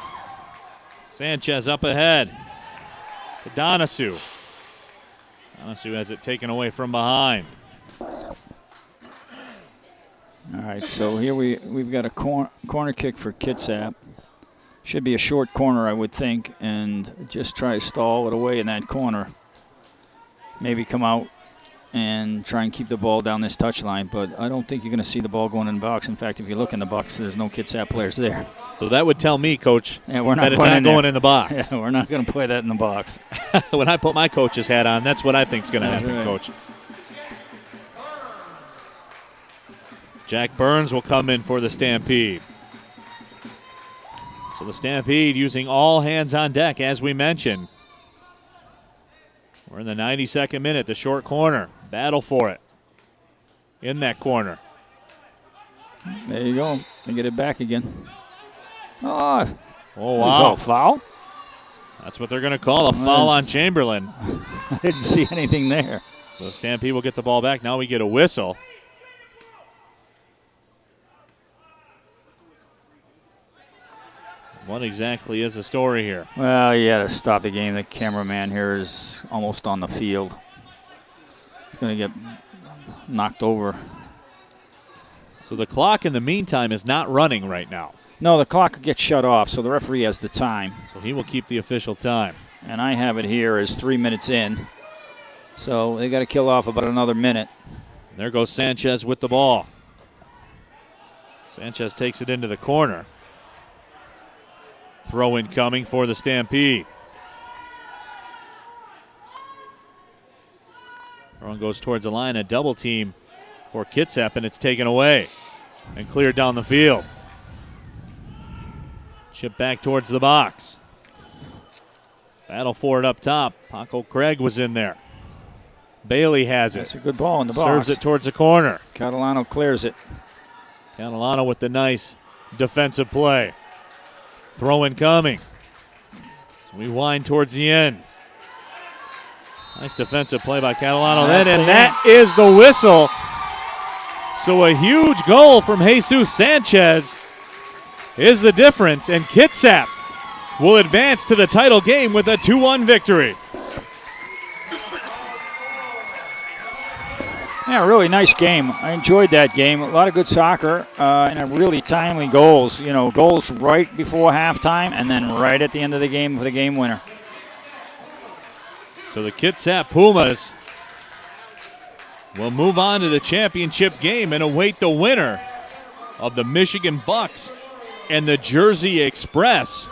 Sanchez up ahead to Donosu. Donosu has it taken away from behind. right, so here we've got a corner kick for Kitsap. Should be a short corner, I would think, and just try to stall it away in that corner. Maybe come out and try and keep the ball down this touchline, but I don't think you're going to see the ball going in the box. In fact, if you look in the box, there's no Kitsap players there. So that would tell me, Coach, we're not that it's not going in the box. Yeah, we're not going to play that in the box. When I put my coach's hat on, that's what I think is going to happen, right. Coach. Jack Burns will come in for the Stampede. So the Stampede using all hands on deck, as we mentioned. We're in the 92nd minute, the short corner. Battle for it in that corner. There you go. They get it back again. Oh wow. Foul? That's what they're going to call a foul on Chamberlain. I didn't see anything there. So the Stampede will get the ball back. Now we get a whistle. What exactly is the story here? Well, you got to stop the game. The cameraman here is almost on the field. He's going to get knocked over. So the clock in the meantime is not running right now. No, the clock gets shut off, so the referee has the time. So he will keep the official time. And I have it here as 3 minutes in. So they got to kill off about another minute. There goes Sanchez with the ball. Sanchez takes it into the corner. Throw in coming for the Stampede. Throw goes towards the line, a double team for Kitsap, and it's taken away and cleared down the field. Chip back towards the box. Battle for it up top. Paco Craig was in there. Bailey has it. That's a good ball in the box. Serves it towards the corner. Catalano clears it. Catalano with the nice defensive play. Throw in coming. So we wind towards the end. Nice defensive play by Catalano then, and that is the whistle. So a huge goal from Jesus Sanchez is the difference, and Kitsap will advance to the title game with a 2-1 victory. Yeah, really nice game. I enjoyed that game. A lot of good soccer and a really timely goals. You know, goals right before halftime and then right at the end of the game for the game winner. So the Kitsap Pumas will move on to the championship game and await the winner of the Michigan Bucks and the Jersey Express,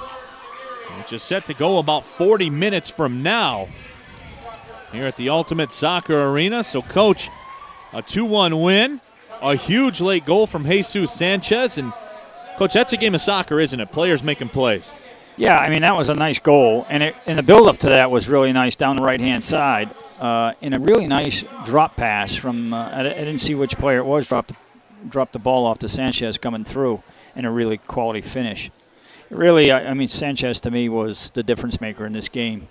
which is set to go about 40 minutes from now here at the Ultimate Soccer Arena. So, Coach, a 2-1 win, a huge late goal from Jesus Sanchez. And, Coach, that's a game of soccer, isn't it? Players making plays. Yeah, I mean, that was a nice goal. And the build-up to that was really nice down the right-hand side. And a really nice drop pass from, I didn't see which player it was, dropped the ball off to Sanchez coming through, and a really quality finish. Really, I mean, Sanchez to me was the difference maker in this game.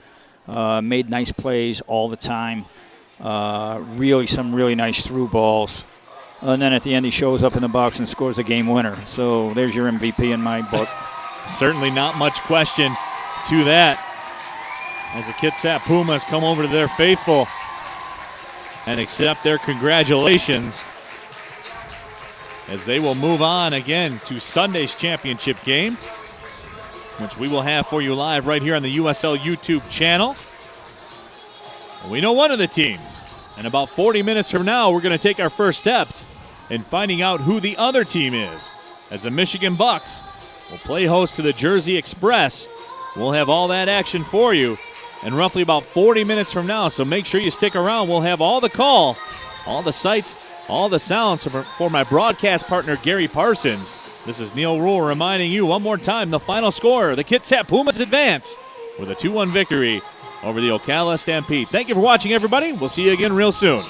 Made nice plays all the time. Really some really nice through balls. And then at the end he shows up in the box and scores a game winner. So there's your MVP in my book. Certainly not much question to that, as the Kitsap Pumas come over to their faithful and accept their congratulations, as they will move on again to Sunday's championship game, which we will have for you live right here on the USL YouTube channel. We know one of the teams, and about 40 minutes from now, we're going to take our first steps in finding out who the other team is, as the Michigan Bucks will play host to the Jersey Express. We'll have all that action for you in roughly about 40 minutes from now, so make sure you stick around. We'll have all the call, all the sights, all the sounds for my broadcast partner, Gary Parsons. This is Neil Rule reminding you one more time the final score. The Kitsap Pumas advance with a 2-1 victory over the Ocala Stampede. Thank you for watching, everybody. We'll see you again real soon.